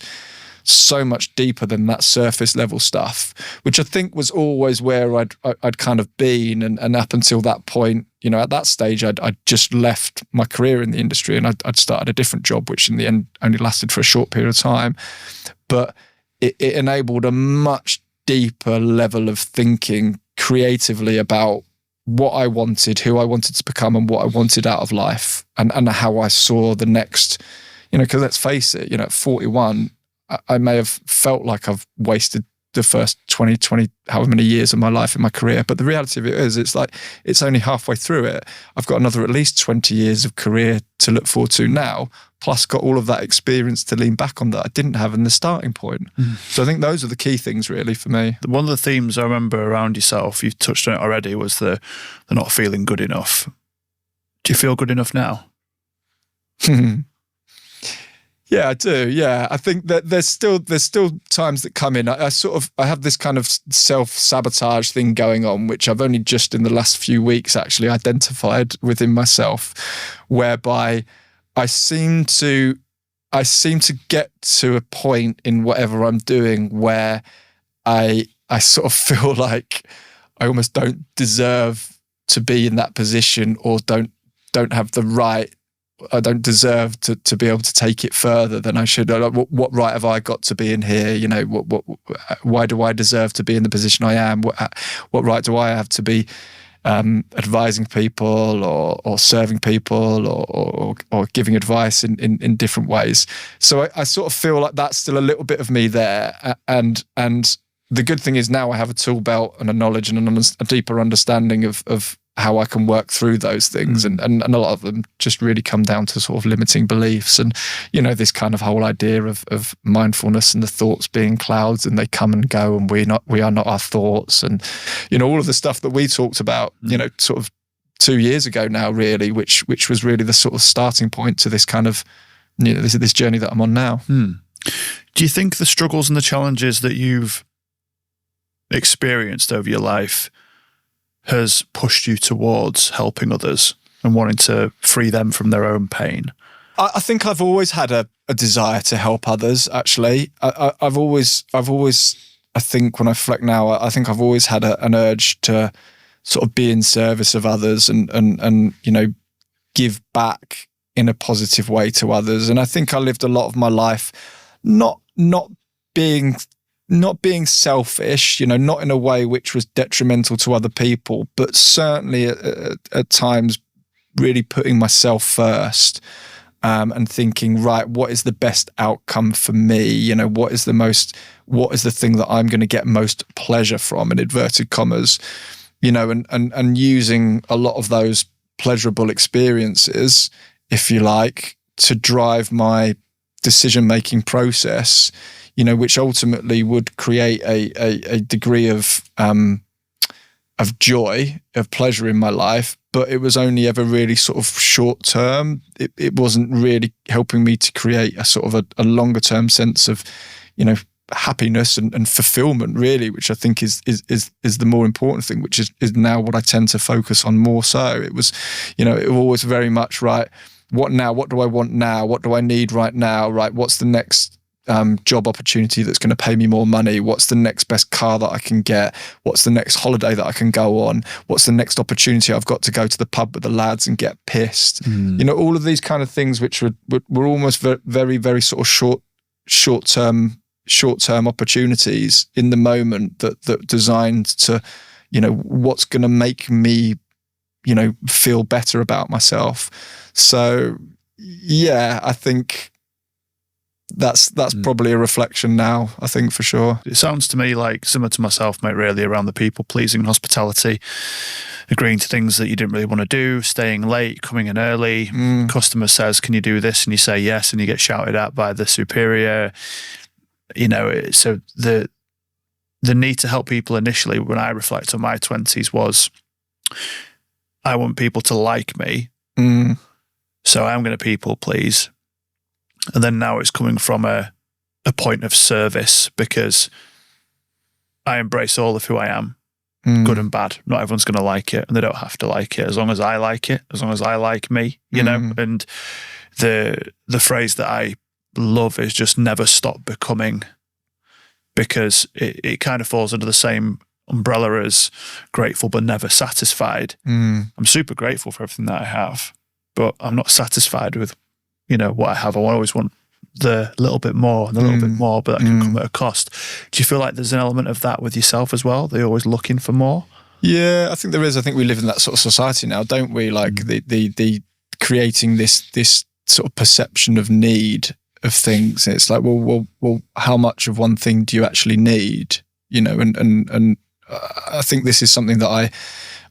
Speaker 1: so much deeper than that surface level stuff, which I think was always where I'd kind of been, and up until that point, at that stage, I'd just left my career in the industry and I'd started a different job, which in the end only lasted for a short period of time, but it enabled a much deeper level of thinking creatively about what I wanted, who I wanted to become, and what I wanted out of life, and how I saw the next, because let's face it, at 41, I may have felt like I've wasted the first 20, however many years of my life in my career. But the reality of it is, it's like, it's only halfway through it. I've got another at least 20 years of career to look forward to now, plus got all of that experience to lean back on that I didn't have in the starting point. So I think those are the key things really for me.
Speaker 2: One of the themes I remember around yourself, you've touched on it already, was the not feeling good enough. Do you feel good enough now?
Speaker 1: Yeah, I do. Yeah, I think that there's still times that come in. I have this kind of self-sabotage thing going on, which I've only just in the last few weeks actually identified within myself, whereby I seem to get to a point in whatever I'm doing where I sort of feel like I almost don't deserve to be in that position, or don't have the right. I don't deserve to be able to take it further than I should. What right have I got to be in here? Why do I deserve to be in the position I am? What right do I have to be advising people or serving people or giving advice in different ways? So I sort of feel like that's still a little bit of me there. And the good thing is now I have a tool belt and a knowledge and a deeper understanding of how I can work through those things, and a lot of them just really come down to sort of limiting beliefs, and this kind of whole idea of mindfulness and the thoughts being clouds and they come and go, and we are not our thoughts, and all of the stuff that we talked about sort of 2 years ago now, really, which was really the sort of starting point to this kind of this journey that I'm on now.
Speaker 2: Do you think the struggles and the challenges that you've experienced over your life has pushed you towards helping others and wanting to free them from their own pain?
Speaker 1: I think I've always had a desire to help others, actually. I've always, I think when I reflect now, I think I've always had an urge to sort of be in service of others and give back in a positive way to others. And I think I lived a lot of my life not being selfish, not in a way which was detrimental to other people, but certainly at times really putting myself first, and thinking, right, what is the best outcome for me? What is the thing that I'm going to get most pleasure from, in inverted commas, and using a lot of those pleasurable experiences, if you like, to drive my decision-making process, which ultimately would create a degree of joy, of pleasure in my life, but it was only ever really sort of short term. It wasn't really helping me to create a sort of a longer term sense of, happiness and fulfillment, really, which I think is the more important thing, which is now what I tend to focus on more so. It was, it always very much, right, what now? What do I want now? What do I need right now? Right, what's the next job opportunity that's going to pay me more money? What's the next best car that I can get? What's the next holiday that I can go on? What's the next opportunity I've got to go to the pub with the lads and get pissed? All of these kind of things, which were almost very, very sort of short-term opportunities in the moment that designed to, what's going to make me, feel better about myself. So yeah, I think that's probably a reflection now, I think, for sure.
Speaker 2: It sounds to me like similar to myself, mate, really around the people pleasing and hospitality, agreeing to things that you didn't really want to do, staying late, coming in early. Customer says, can you do this? And you say yes, and you get shouted at by the superior. So the need to help people initially, when I reflect on my 20s, was I want people to like me. So I'm going to people please. And then now it's coming from a point of service, because I embrace all of who I am, good and bad. Not everyone's going to like it, and they don't have to like it. As long as I like it, as long as I like me, And the phrase that I love is just never stop becoming, because it kind of falls under the same umbrella as grateful but never satisfied. I'm super grateful for everything that I have, but I'm not satisfied with what I have. I always want the little bit more and a little bit more, but that can come at a cost. Do you feel like there's an element of that with yourself as well? They're always looking for more?
Speaker 1: Yeah, I think there is. I think we live in that sort of society now, don't we? Like the creating this sort of perception of need of things. It's like, well, how much of one thing do you actually need? And I think this is something that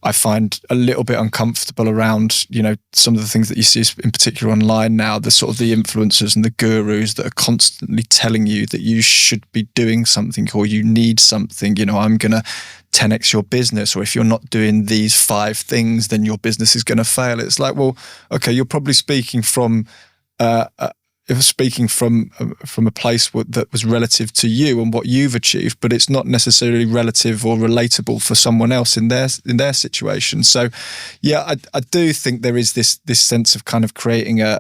Speaker 1: I find a little bit uncomfortable around, some of the things that you see in particular online now, the sort of the influencers and the gurus that are constantly telling you that you should be doing something or you need something. I'm going to 10x your business, or if you're not doing these 5 things, then your business is going to fail. It's like, well, okay, you're probably speaking from from a place that was relative to you and what you've achieved, but it's not necessarily relative or relatable for someone else in their situation. So, yeah, I do think there is this sense of kind of creating an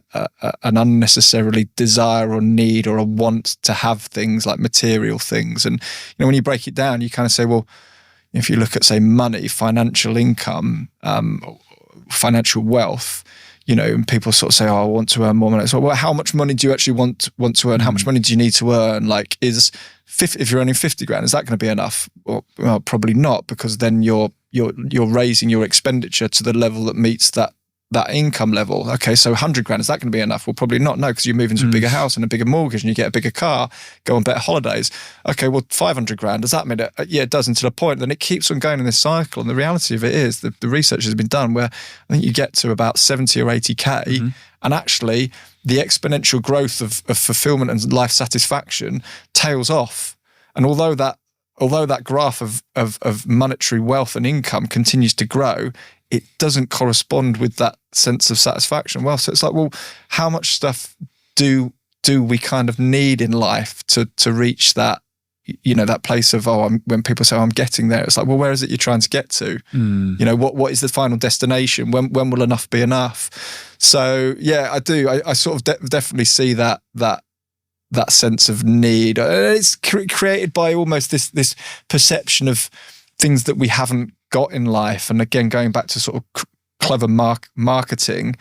Speaker 1: unnecessarily desire or need or a want to have things like material things. And when you break it down, you kind of say, well, if you look at, say, money, financial income, financial wealth. And people sort of say, "Oh, I want to earn more money." So, well, how much money do you actually want to earn? How much money do you need to earn? Like, if you're earning 50 grand, is that going to be enough? Well, probably not, because then you're raising your expenditure to the level that meets that income level. Okay, so 100 grand, is that going to be enough? Well, probably not. No, because you're moving to a bigger house and a bigger mortgage, and you get a bigger car, go on better holidays. Okay, well, 500 grand, does that mean it? Yeah, it does, until a point. Then it keeps on going in this cycle. And the reality of it is, the research has been done where I think you get to about 70 or 80K, and actually the exponential growth of fulfillment and life satisfaction tails off. And although that graph of monetary wealth and income continues to grow, it doesn't correspond with that sense of satisfaction. Well, so it's like, well, how much stuff do we kind of need in life to reach that, that place of, when people say, I'm getting there, it's like, well, where is it you're trying to get to? What is the final destination? When will enough be enough? So yeah, I do. I sort of definitely see that sense of need. It's created by almost this perception of things that we haven't got in life. And again, going back to sort of clever marketing,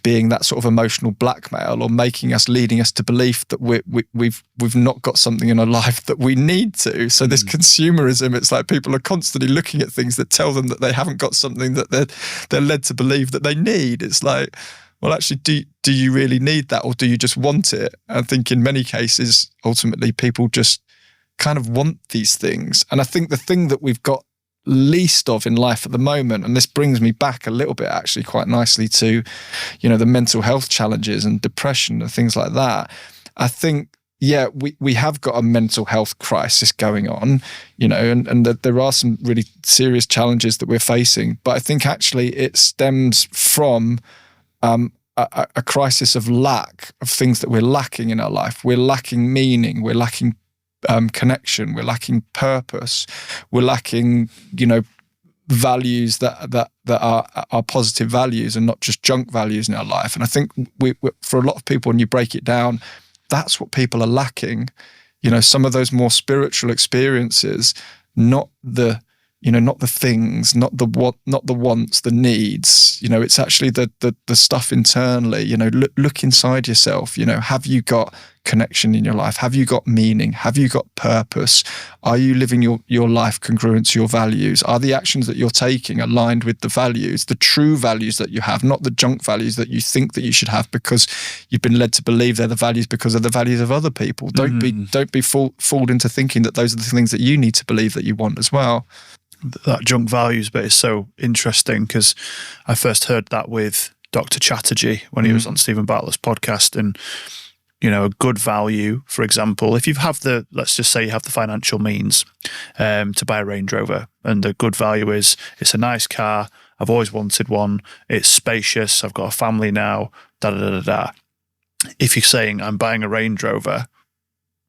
Speaker 1: being that sort of emotional blackmail, or leading us to belief that we've not got something in our life that we need to. So this consumerism, it's like people are constantly looking at things that tell them that they haven't got something that they're led to believe that they need. It's like, well, actually, do you really need that, or do you just want it? I think in many cases, ultimately, people just kind of want these things. And I think the thing that we've got least of in life at the moment, and this brings me back a little bit actually quite nicely to, the mental health challenges and depression and things like that. I think, yeah, we have got a mental health crisis going on, and that there are some really serious challenges that we're facing. But I think actually it stems from a crisis of lack of things that we're lacking in our life. We're lacking meaning. We're lacking connection. We're lacking purpose. We're lacking, values that are positive values and not just junk values in our life. And I think we for a lot of people, when you break it down, that's what people are lacking. You know, some of those more spiritual experiences, not the things, not the wants, the needs. You know, it's actually the stuff internally. You know, look inside yourself. You know, have you got connection in your life? Have you got meaning? Have you got purpose? Are you living your life congruent to your values? Are the actions that you're taking aligned with the values, the true values that you have, not the junk values that you think that you should have because you've been led to believe they're the values because of the values of other people? Don't be fooled into thinking that those are the things that you need to believe that you want as well.
Speaker 2: That junk values bit is so interesting because I first heard that with Dr. Chatterjee when he was on Stephen Bartlett's podcast. And, you know, a good value, for example, if you have let's just say you have the financial means to buy a Range Rover, and the good value is it's a nice car, I've always wanted one, it's spacious, I've got a family now, da-da-da-da-da. If you're saying I'm buying a Range Rover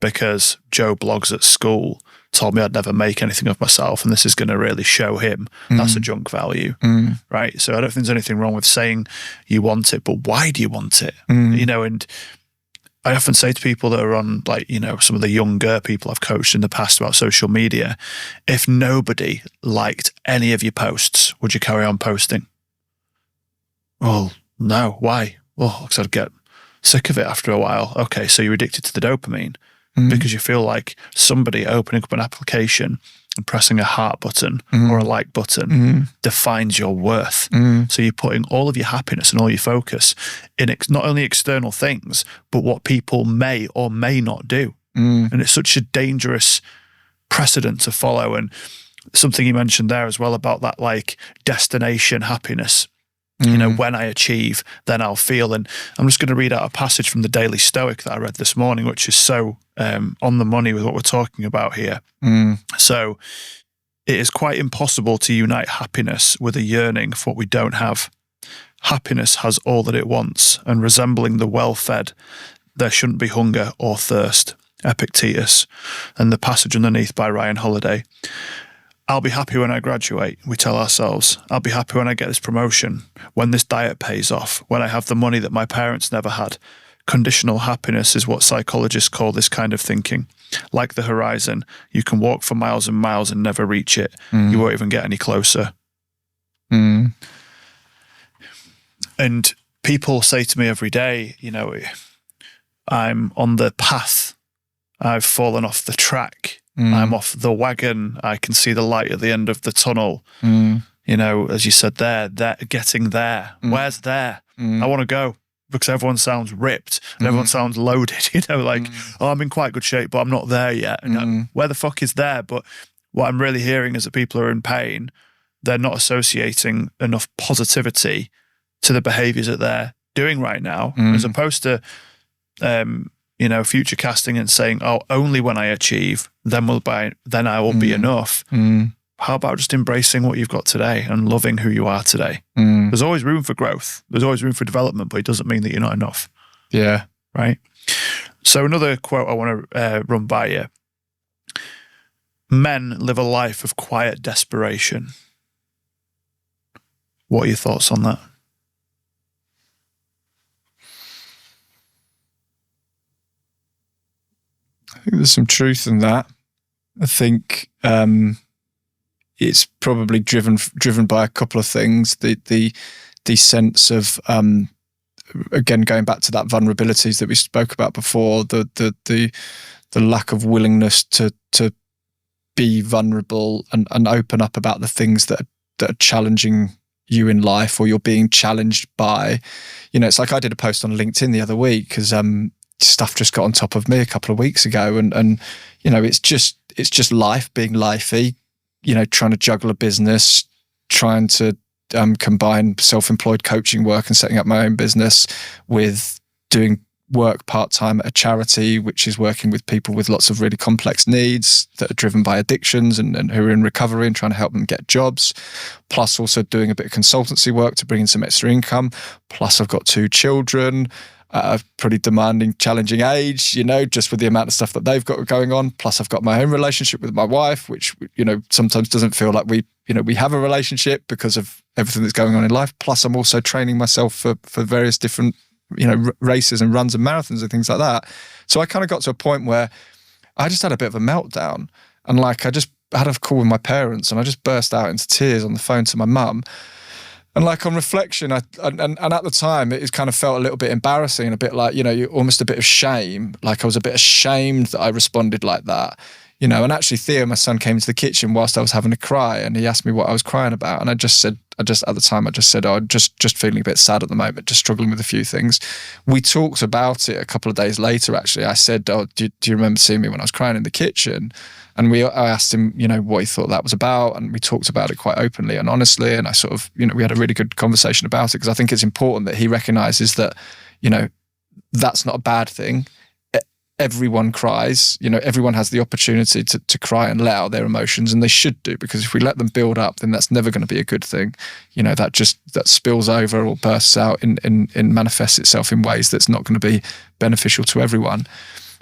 Speaker 2: because Joe blogs at school told me I'd never make anything of myself and this is going to really show him, that's a junk value, right? So I don't think there's anything wrong with saying you want it, but why do you want it? You know, and I often say to people that are on, like, you know, some of the younger people I've coached in the past about social media, if nobody liked any of your posts, would you carry on posting? Well, no. Why? Well, because I'd get sick of it after a while. Okay, so you're addicted to the dopamine. Because you feel like somebody opening up an application and pressing a heart button or a like button defines your worth. So you're putting all of your happiness and all your focus in not only external things, but what people may or may not do. And it's such a dangerous precedent to follow. And something you mentioned there as well about that, like, destination happiness. You know, when I achieve, then I'll feel. And I'm just going to read out a passage from the Daily Stoic that I read this morning, which is so on the money with what we're talking about here. So, it is quite impossible to unite happiness with a yearning for what we don't have. Happiness has all that it wants, and resembling the well-fed, there shouldn't be hunger or thirst. Epictetus. And the passage underneath by Ryan Holiday. I'll be happy when I graduate, we tell ourselves. I'll be happy when I get this promotion, when this diet pays off, when I have the money that my parents never had. Conditional happiness is what psychologists call this kind of thinking. Like the horizon, you can walk for miles and miles and never reach it. You won't even get any closer. And people say to me every day, you know, I'm on the path. I've fallen off the track. I'm off the wagon. I can see the light at the end of the tunnel. You know, as you said there, getting there. Where's there? I want to go because everyone sounds ripped and everyone sounds loaded. You know, like, oh, I'm in quite good shape, but I'm not there yet. And where the fuck is there? But what I'm really hearing is that people are in pain. They're not associating enough positivity to the behaviors that they're doing right now, as opposed to, you know, future casting and saying, oh, only when I achieve, then I will be enough. How about just embracing what you've got today and loving who you are today? There's always room for growth. There's always room for development, but it doesn't mean that you're not enough.
Speaker 1: Yeah.
Speaker 2: Right? So another quote I want to run by you. Men live a life of quiet desperation. What are your thoughts on that?
Speaker 1: I think there's some truth in that. I think it's probably driven by a couple of things. The sense of again, going back to that vulnerabilities that we spoke about before, the lack of willingness to be vulnerable and open up about the things that are challenging you in life, or you're being challenged by. You know, it's like I did a post on LinkedIn the other week because stuff just got on top of me a couple of weeks ago, and you know, it's just life being lifey. You know, trying to juggle a business, trying to combine self-employed coaching work and setting up my own business with doing work part-time at a charity, which is working with people with lots of really complex needs that are driven by addictions and who are in recovery and trying to help them get jobs. Plus also doing a bit of consultancy work to bring in some extra income. Plus I've got 2 children, a pretty demanding, challenging age, you know, just with the amount of stuff that they've got going on. Plus I've got my own relationship with my wife, which, you know, sometimes doesn't feel like we have a relationship because of everything that's going on in life. Plus I'm also training myself for various different races and runs and marathons and things like that. So I kind of got to a point where I just had a bit of a meltdown, and like I just had a call with my parents, and I just burst out into tears on the phone to my mum. And like on reflection, and at the time, it kind of felt a little bit embarrassing, a bit like, almost a bit of shame. Like I was a bit ashamed that I responded like that, And actually Theo, my son, came into the kitchen whilst I was having a cry, and he asked me what I was crying about. And I just said, at the time, oh, I'm just feeling a bit sad at the moment, just struggling with a few things. We talked about it a couple of days later, actually. I said, oh, do you remember seeing me when I was crying in the kitchen? And I asked him, what he thought that was about. And we talked about it quite openly and honestly. And I sort of, we had a really good conversation about it, because I think it's important that he recognizes that, that's not a bad thing. Everyone cries, everyone has the opportunity to cry and let out their emotions, and they should do, because if we let them build up, then that's never going to be a good thing. That spills over or bursts out and manifests itself in ways that's not going to be beneficial to everyone.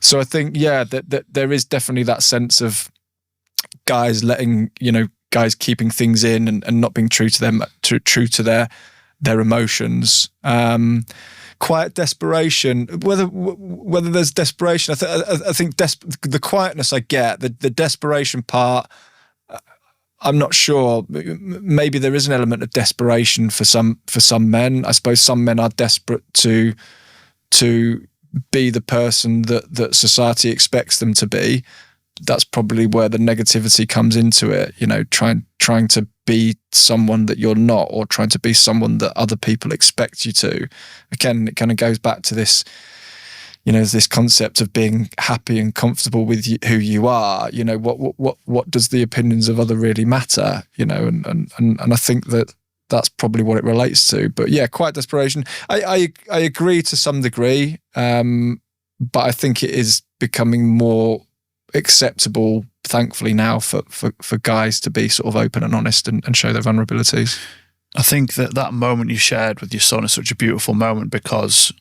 Speaker 1: So I think, that there is definitely that sense of guys keeping things in and not being true to them, true to their emotions. Quiet desperation. Whether there's desperation, I think the quietness I get, the desperation part, I'm not sure. Maybe there is an element of desperation for some men. I suppose some men are desperate to be the person that society expects them to be. That's probably where the negativity comes into it. Trying to be someone that you're not, or trying to be someone that other people expect you to. Again, it kind of goes back to this, this concept of being happy and comfortable with who you are. What does the opinions of other really matter? And I think that's probably what it relates to. But yeah, quiet desperation. I agree to some degree, but I think it is becoming more acceptable, thankfully, now for guys to be sort of open and honest and show their vulnerabilities.
Speaker 2: I think that moment you shared with your son is such a beautiful moment, because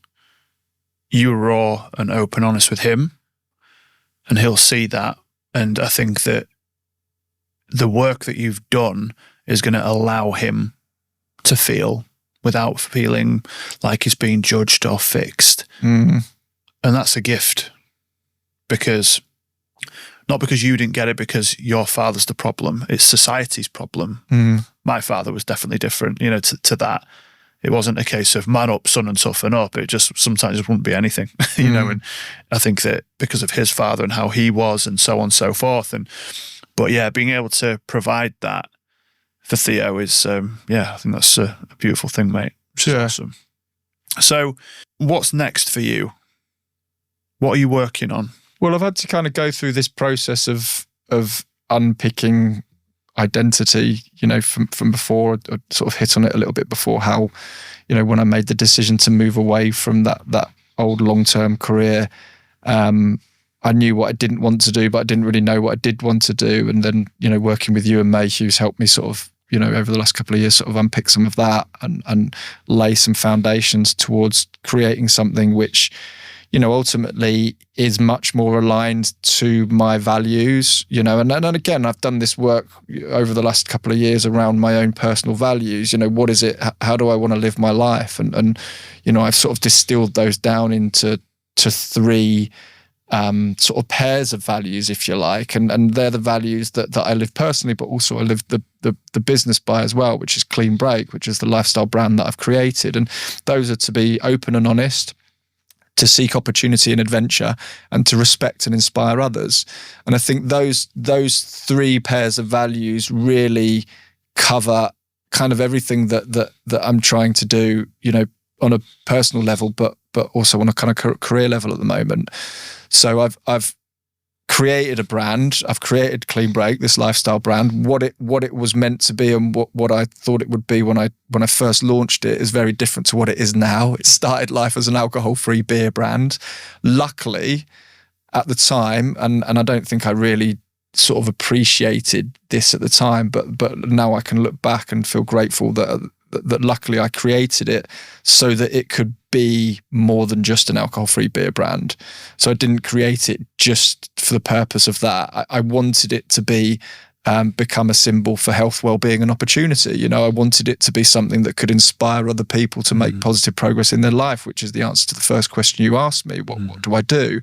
Speaker 2: you were raw and open, honest with him, and he'll see that. And I think that the work that you've done is going to allow him to feel without feeling like he's being judged or fixed.
Speaker 1: Mm.
Speaker 2: And that's a gift, not because you didn't get it because your father's the problem, it's society's problem.
Speaker 1: Mm.
Speaker 2: My father was definitely different, to that. It wasn't a case of man up, son, and toughen up. It just sometimes it wouldn't be anything, and I think that because of his father and how he was and so on and so forth. But being able to provide that for Theo is, I think that's a beautiful thing, mate.
Speaker 1: Sure.
Speaker 2: Awesome. So what's next for you? What are you working on?
Speaker 1: Well, I've had to kind of go through this process of unpicking identity, from before. I sort of hit on it a little bit before, how, when I made the decision to move away from that old long-term career, I knew what I didn't want to do, but I didn't really know what I did want to do. And then, working with you and May Hughes helped me sort of, over the last couple of years, sort of unpick some of that and lay some foundations towards creating something which, ultimately is much more aligned to my values, and again, I've done this work over the last couple of years around my own personal values. What is it? How do I want to live my life? And I've sort of distilled those down into three sort of pairs of values, if you like, and they're the values that I live personally, but also I live the business by as well, which is Clean Break, which is the lifestyle brand that I've created. And those are to be open and honest, to seek opportunity and adventure, and to respect and inspire others. And I think those three pairs of values really cover kind of everything that I'm trying to do, on a personal level, but also on a kind of career level at the moment. So I've created a brand. I've created Clean Break, this lifestyle brand. What it was meant to be and what I thought it would be when I first launched it is very different to what it is now. It started life as an alcohol-free beer brand. Luckily, at the time, and I don't think I really sort of appreciated this at the time, but now I can look back and feel grateful that luckily I created it so that it could be more than just an alcohol-free beer brand. So I didn't create it just for the purpose of that. I wanted it to be become a symbol for health, well-being and opportunity. You know, I wanted it to be something that could inspire other people to make positive progress in their life, which is the answer to the first question you asked me. What do I do?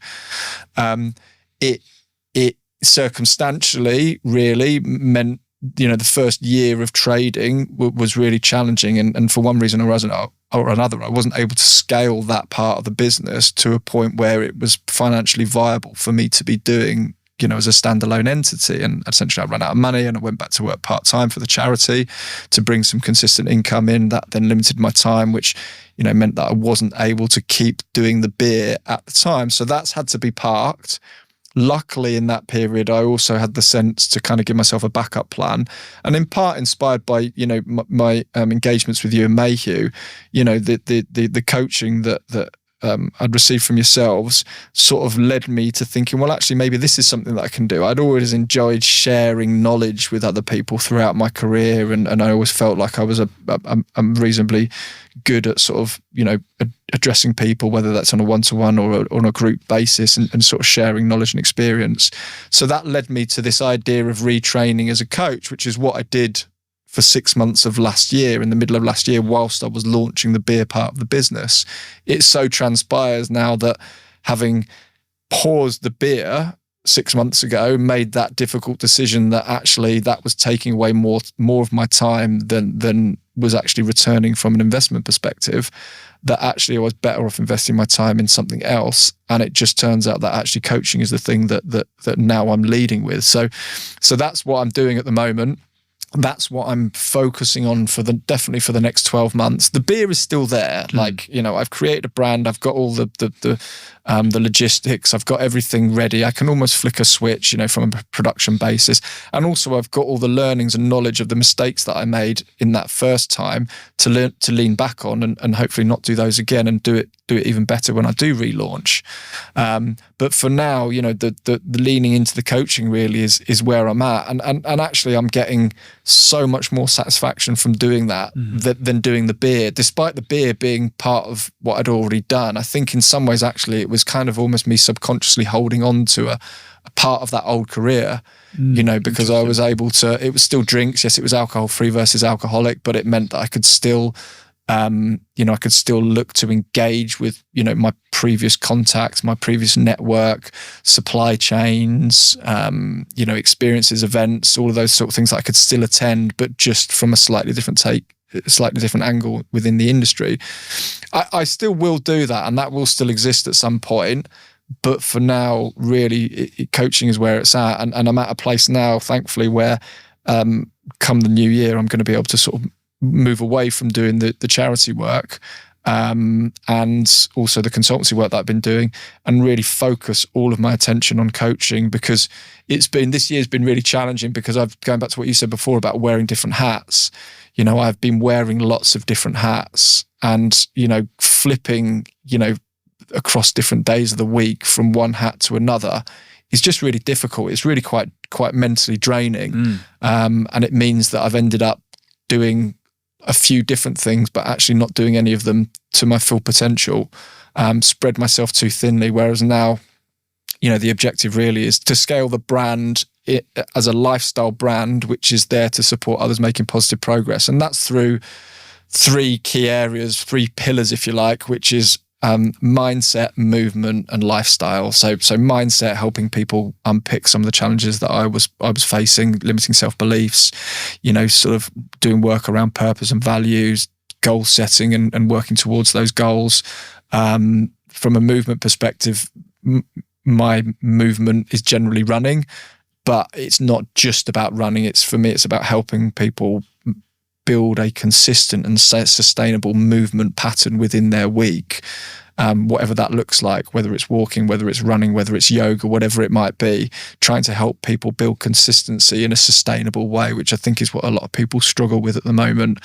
Speaker 1: It circumstantially really meant, you know, the first year of trading was really challenging. And for one reason or another, I wasn't able to scale that part of the business to a point where it was financially viable for me to be doing, you know, as a standalone entity. And essentially I ran out of money and I went back to work part-time for the charity to bring some consistent income in. That then limited my time, which, you know, meant that I wasn't able to keep doing the beer at the time. So that's had to be parked. Luckily, in that period, I also had the sense to kind of give myself a backup plan, and in part inspired by, you know, my engagements with you and Mayhew, you know, the coaching that I'd received from yourselves sort of led me to thinking, well, actually, maybe this is something that I can do. I'd always enjoyed sharing knowledge with other people throughout my career, and I always felt like I was I'm reasonably good at sort of, you know, addressing people, whether that's on a one-to-one or on a group basis, and sort of sharing knowledge and experience. So that led me to this idea of retraining as a coach, which is what I did for 6 months of last year, in the middle of last year, whilst I was launching the beer part of the business. It so transpires now that having paused the beer 6 months ago, made that difficult decision that actually that was taking away more of my time than was actually returning from an investment perspective, that actually I was better off investing my time in something else. And it just turns out that actually coaching is the thing that now I'm leading with. So that's what I'm doing at the moment. That's what I'm focusing on definitely for the next 12 months. The beer is still there. Like, you know, I've created a brand. I've got all the logistics. I've got everything ready. I can almost flick a switch, you know, from a production basis. And also I've got all the learnings and knowledge of the mistakes that I made in that first time to lean back on and hopefully not do those again, and do it even better when I do relaunch. But for now, you know, the leaning into the coaching really is where I'm at. And actually I'm getting so much more satisfaction from doing that than doing the beer, despite the beer being part of what I'd already done. I think in some ways, actually, it was kind of almost me subconsciously holding on to a part of that old career, you know, because I was able to, it was still drinks. Yes, it was alcohol free versus alcoholic, but it meant that I could still, you know, I could still look to engage with, you know, my previous contacts, my previous network, supply chains, you know, experiences, events, all of those sort of things that I could still attend, but just from a slightly different angle within the industry. I still will do that, and that will still exist at some point. But for now, really, coaching is where it's at. And I'm at a place now, thankfully, where come the new year, I'm going to be able to sort of move away from doing the charity work and also the consultancy work that I've been doing, and really focus all of my attention on coaching, because this year's been really challenging, because going back to what you said before about wearing different hats. You know, I've been wearing lots of different hats, and, you know, flipping, you know, across different days of the week from one hat to another is just really difficult. It's really quite mentally draining. And it means that I've ended up doing a few different things, but actually not doing any of them to my full potential, spread myself too thinly. Whereas now, you know, the objective really is to scale the brand as a lifestyle brand, which is there to support others making positive progress. And that's through 3 key areas, 3 pillars, if you like, which is mindset, movement, and lifestyle. So mindset, helping people unpick some of the challenges that I was facing, limiting self-beliefs, you know, sort of doing work around purpose and values, goal setting and working towards those goals. From a movement perspective, my movement is generally running, but it's not just about running. For me, it's about helping people build a consistent and sustainable movement pattern within their week, whatever that looks like, whether it's walking, whether it's running, whether it's yoga, whatever it might be, trying to help people build consistency in a sustainable way, which I think is what a lot of people struggle with at the moment.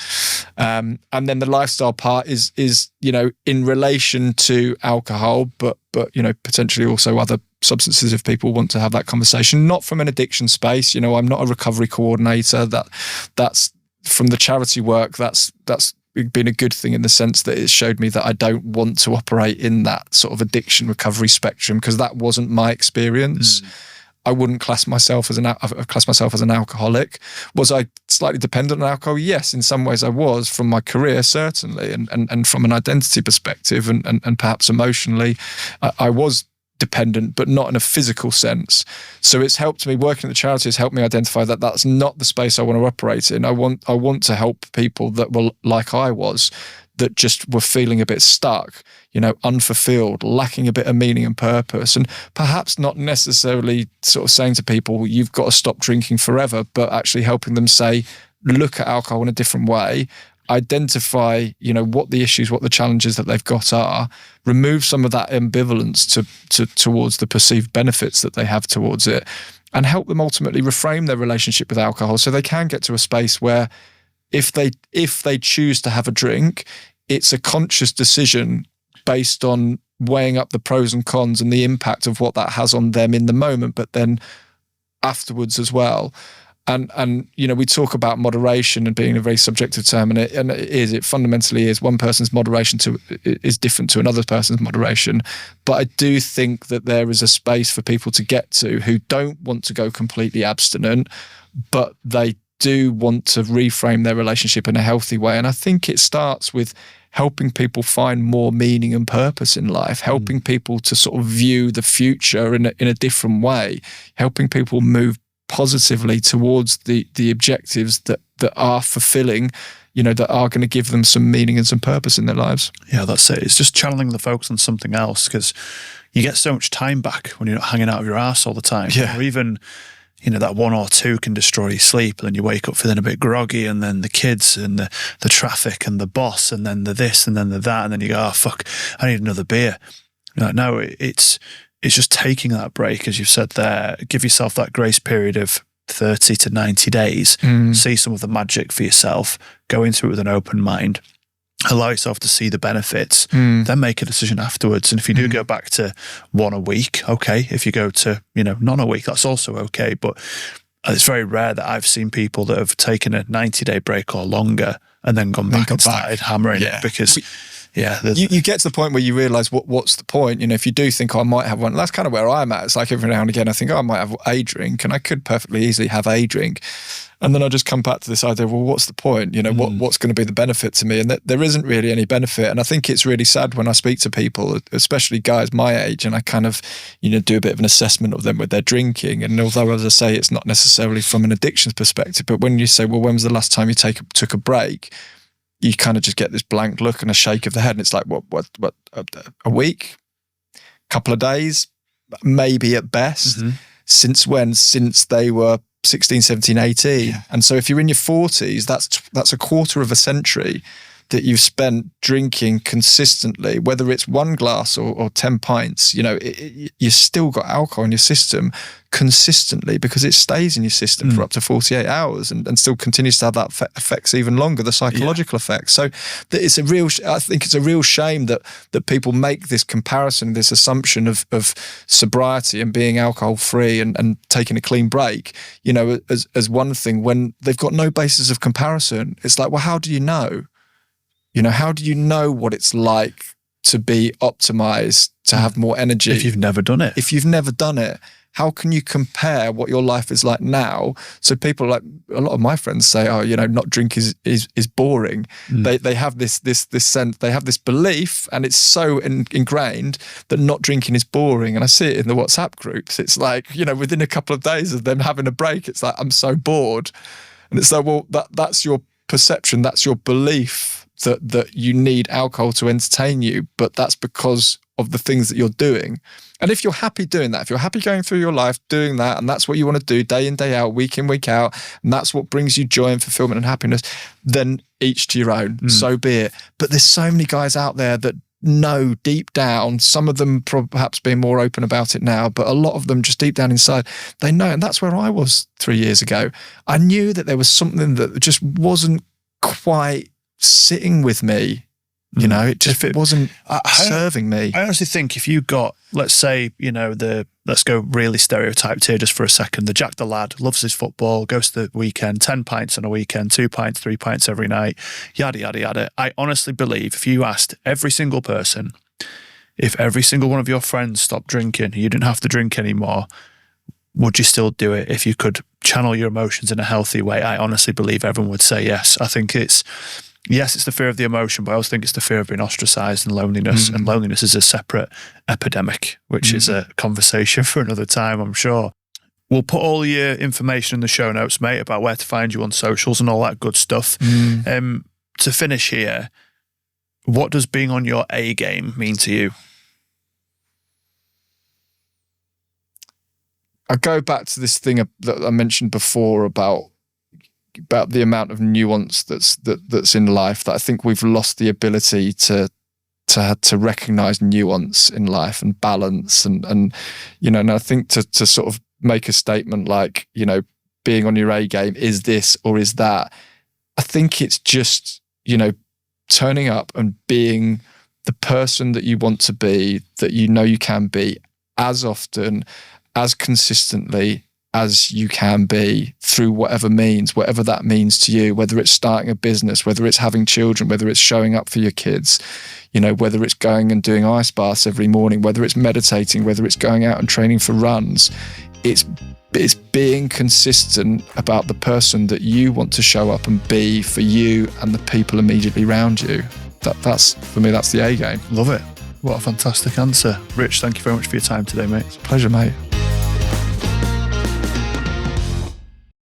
Speaker 1: And then the lifestyle part is, you know, in relation to alcohol, but, you know, potentially also other substances if people want to have that conversation, not from an addiction space. You know, I'm not a recovery coordinator. That's from the charity work, that's been a good thing in the sense that it showed me that I don't want to operate in that sort of addiction recovery spectrum, because that wasn't my experience. I wouldn't class myself as an alcoholic. Was I slightly dependent on alcohol? Yes, in some ways I was, from my career, certainly, and from an identity perspective, and perhaps emotionally, I was dependent, but not in a physical sense. So it's helped me, working at the charity has helped me identify that that's not the space I want to operate in. I want to help people that were like I was, that just were feeling a bit stuck, unfulfilled, lacking a bit of meaning and purpose, and perhaps not necessarily sort of saying to people, you've got to stop drinking forever, but actually helping them say, look at alcohol in a different way, identify, what the issues, what the challenges that they've got are, remove some of that ambivalence towards the perceived benefits that they have towards it, and help them ultimately reframe their relationship with alcohol so they can get to a space where if they choose to have a drink, it's a conscious decision based on weighing up the pros and cons and the impact of what that has on them in the moment, but then afterwards as well. And we talk about moderation and being a very subjective term, and it fundamentally is. One person's moderation is different to another person's moderation. But I do think that there is a space for people to get to who don't want to go completely abstinent, but they do want to reframe their relationship in a healthy way. And I think it starts with helping people find more meaning and purpose in life, helping people to sort of view the future in a different way, helping people move positively towards the objectives that are fulfilling, that are going to give them some meaning and some purpose in their lives.
Speaker 2: Yeah, that's it. It's just channeling the focus on something else, because you get so much time back when you're not hanging out of your arse all the time.
Speaker 1: Yeah.
Speaker 2: Or even, that 1 or 2 can destroy your sleep, and then you wake up feeling a bit groggy, and then the kids and the traffic and the boss, and then the this and then the that, and then you go, oh fuck, I need another beer. No, it's just taking that break, as you've said there. Give yourself that grace period of 30 to 90 days. See some of the magic for yourself. Go into it with an open mind. Allow yourself to see the benefits. Then make a decision afterwards. And if you do go back to 1 a week, okay. If you go to, none a week, that's also okay. But it's very rare that I've seen people that have taken a 90-day break or longer and then gone back and started hammering it, because... you get to the point where you realise what's the point. If you do think, I might have one, that's kind of where I'm at. It's like every now and again I think, I might have a drink, and I could perfectly easily have a drink. And then I just come back to this idea, well, what's the point? What's going to be the benefit to me? And that there isn't really any benefit. And I think it's really sad when I speak to people, especially guys my age, and I kind of, do a bit of an assessment of them with their drinking. And although, as I say, it's not necessarily from an addictions perspective, but when you say, well, when was the last time you took a break? You kind of just get this blank look and a shake of the head. And it's like, what, a week, couple of days, maybe at best. Since when? Since they were 16, 17, 18. Yeah. And so if you're in your 40s, that's a quarter of a century that you've spent drinking consistently, whether it's 1 glass or 10 pints, you still got alcohol in your system consistently, because it stays in your system for up to 48 hours and still continues to have that effects even longer, the psychological effects. So I think it's a real shame that people make this comparison, this assumption of sobriety and being alcohol free and taking a clean break, as one thing, when they've got no basis of comparison. It's like, well, how do you know? How do you know what it's like to be optimized, to have more energy? If you've never done it.
Speaker 1: If you've never done it, how can you compare what your life is like now? So people, like a lot of my friends say, not drink is boring. They have this sense, they have this belief, and it's so ingrained that not drinking is boring. And I see it in the WhatsApp groups. It's like, within a couple of days of them having a break, it's like, I'm so bored. And it's like, well, that's your perception, that's your belief that you need alcohol to entertain you, but that's because of the things that you're doing. And if you're happy doing that, if you're happy going through your life doing that, and that's what you want to do day in, day out, week in, week out, and that's what brings you joy and fulfillment and happiness, then each to your own, so be it. But there's so many guys out there that know deep down, some of them perhaps being more open about it now, but a lot of them just deep down inside, they know. And that's where I was 3 years ago. I knew that there was something that just wasn't quite sitting with me. It just wasn't serving me.
Speaker 2: I honestly think if you got, let's say, let's go really stereotyped here just for a second. The Jack the lad loves his football, goes to the weekend, 10 pints on a weekend, 2 pints, 3 pints every night, yada, yada, yada. I honestly believe if you asked every single person, if every single one of your friends stopped drinking, you didn't have to drink anymore, would you still do it if you could channel your emotions in a healthy way? I honestly believe everyone would say yes. I think it's the fear of the emotion, but I also think it's the fear of being ostracized and loneliness. And loneliness is a separate epidemic, which is a conversation for another time, I'm sure. We'll put all your information in the show notes, mate, about where to find you on socials and all that good stuff. To finish here, what does being on your A game mean to you?
Speaker 1: I go back to this thing that I mentioned before about the amount of nuance that's in life, that I think we've lost the ability to recognize nuance in life and balance and I think to sort of make a statement like, being on your A game is this or is that. I think it's just, turning up and being the person that you want to be, that you can be, as often, as consistently as you can be, through whatever that means to you, whether it's starting a business, whether it's having children, whether it's showing up for your kids, whether it's going and doing ice baths every morning, whether it's meditating, whether it's going out and training for runs. It's being consistent about the person that you want to show up and be for you and the people immediately around you. That's for me, that's the A game.
Speaker 2: Love it. What a fantastic answer. Rich, thank you very much for your time today, mate.
Speaker 1: It's a pleasure, mate.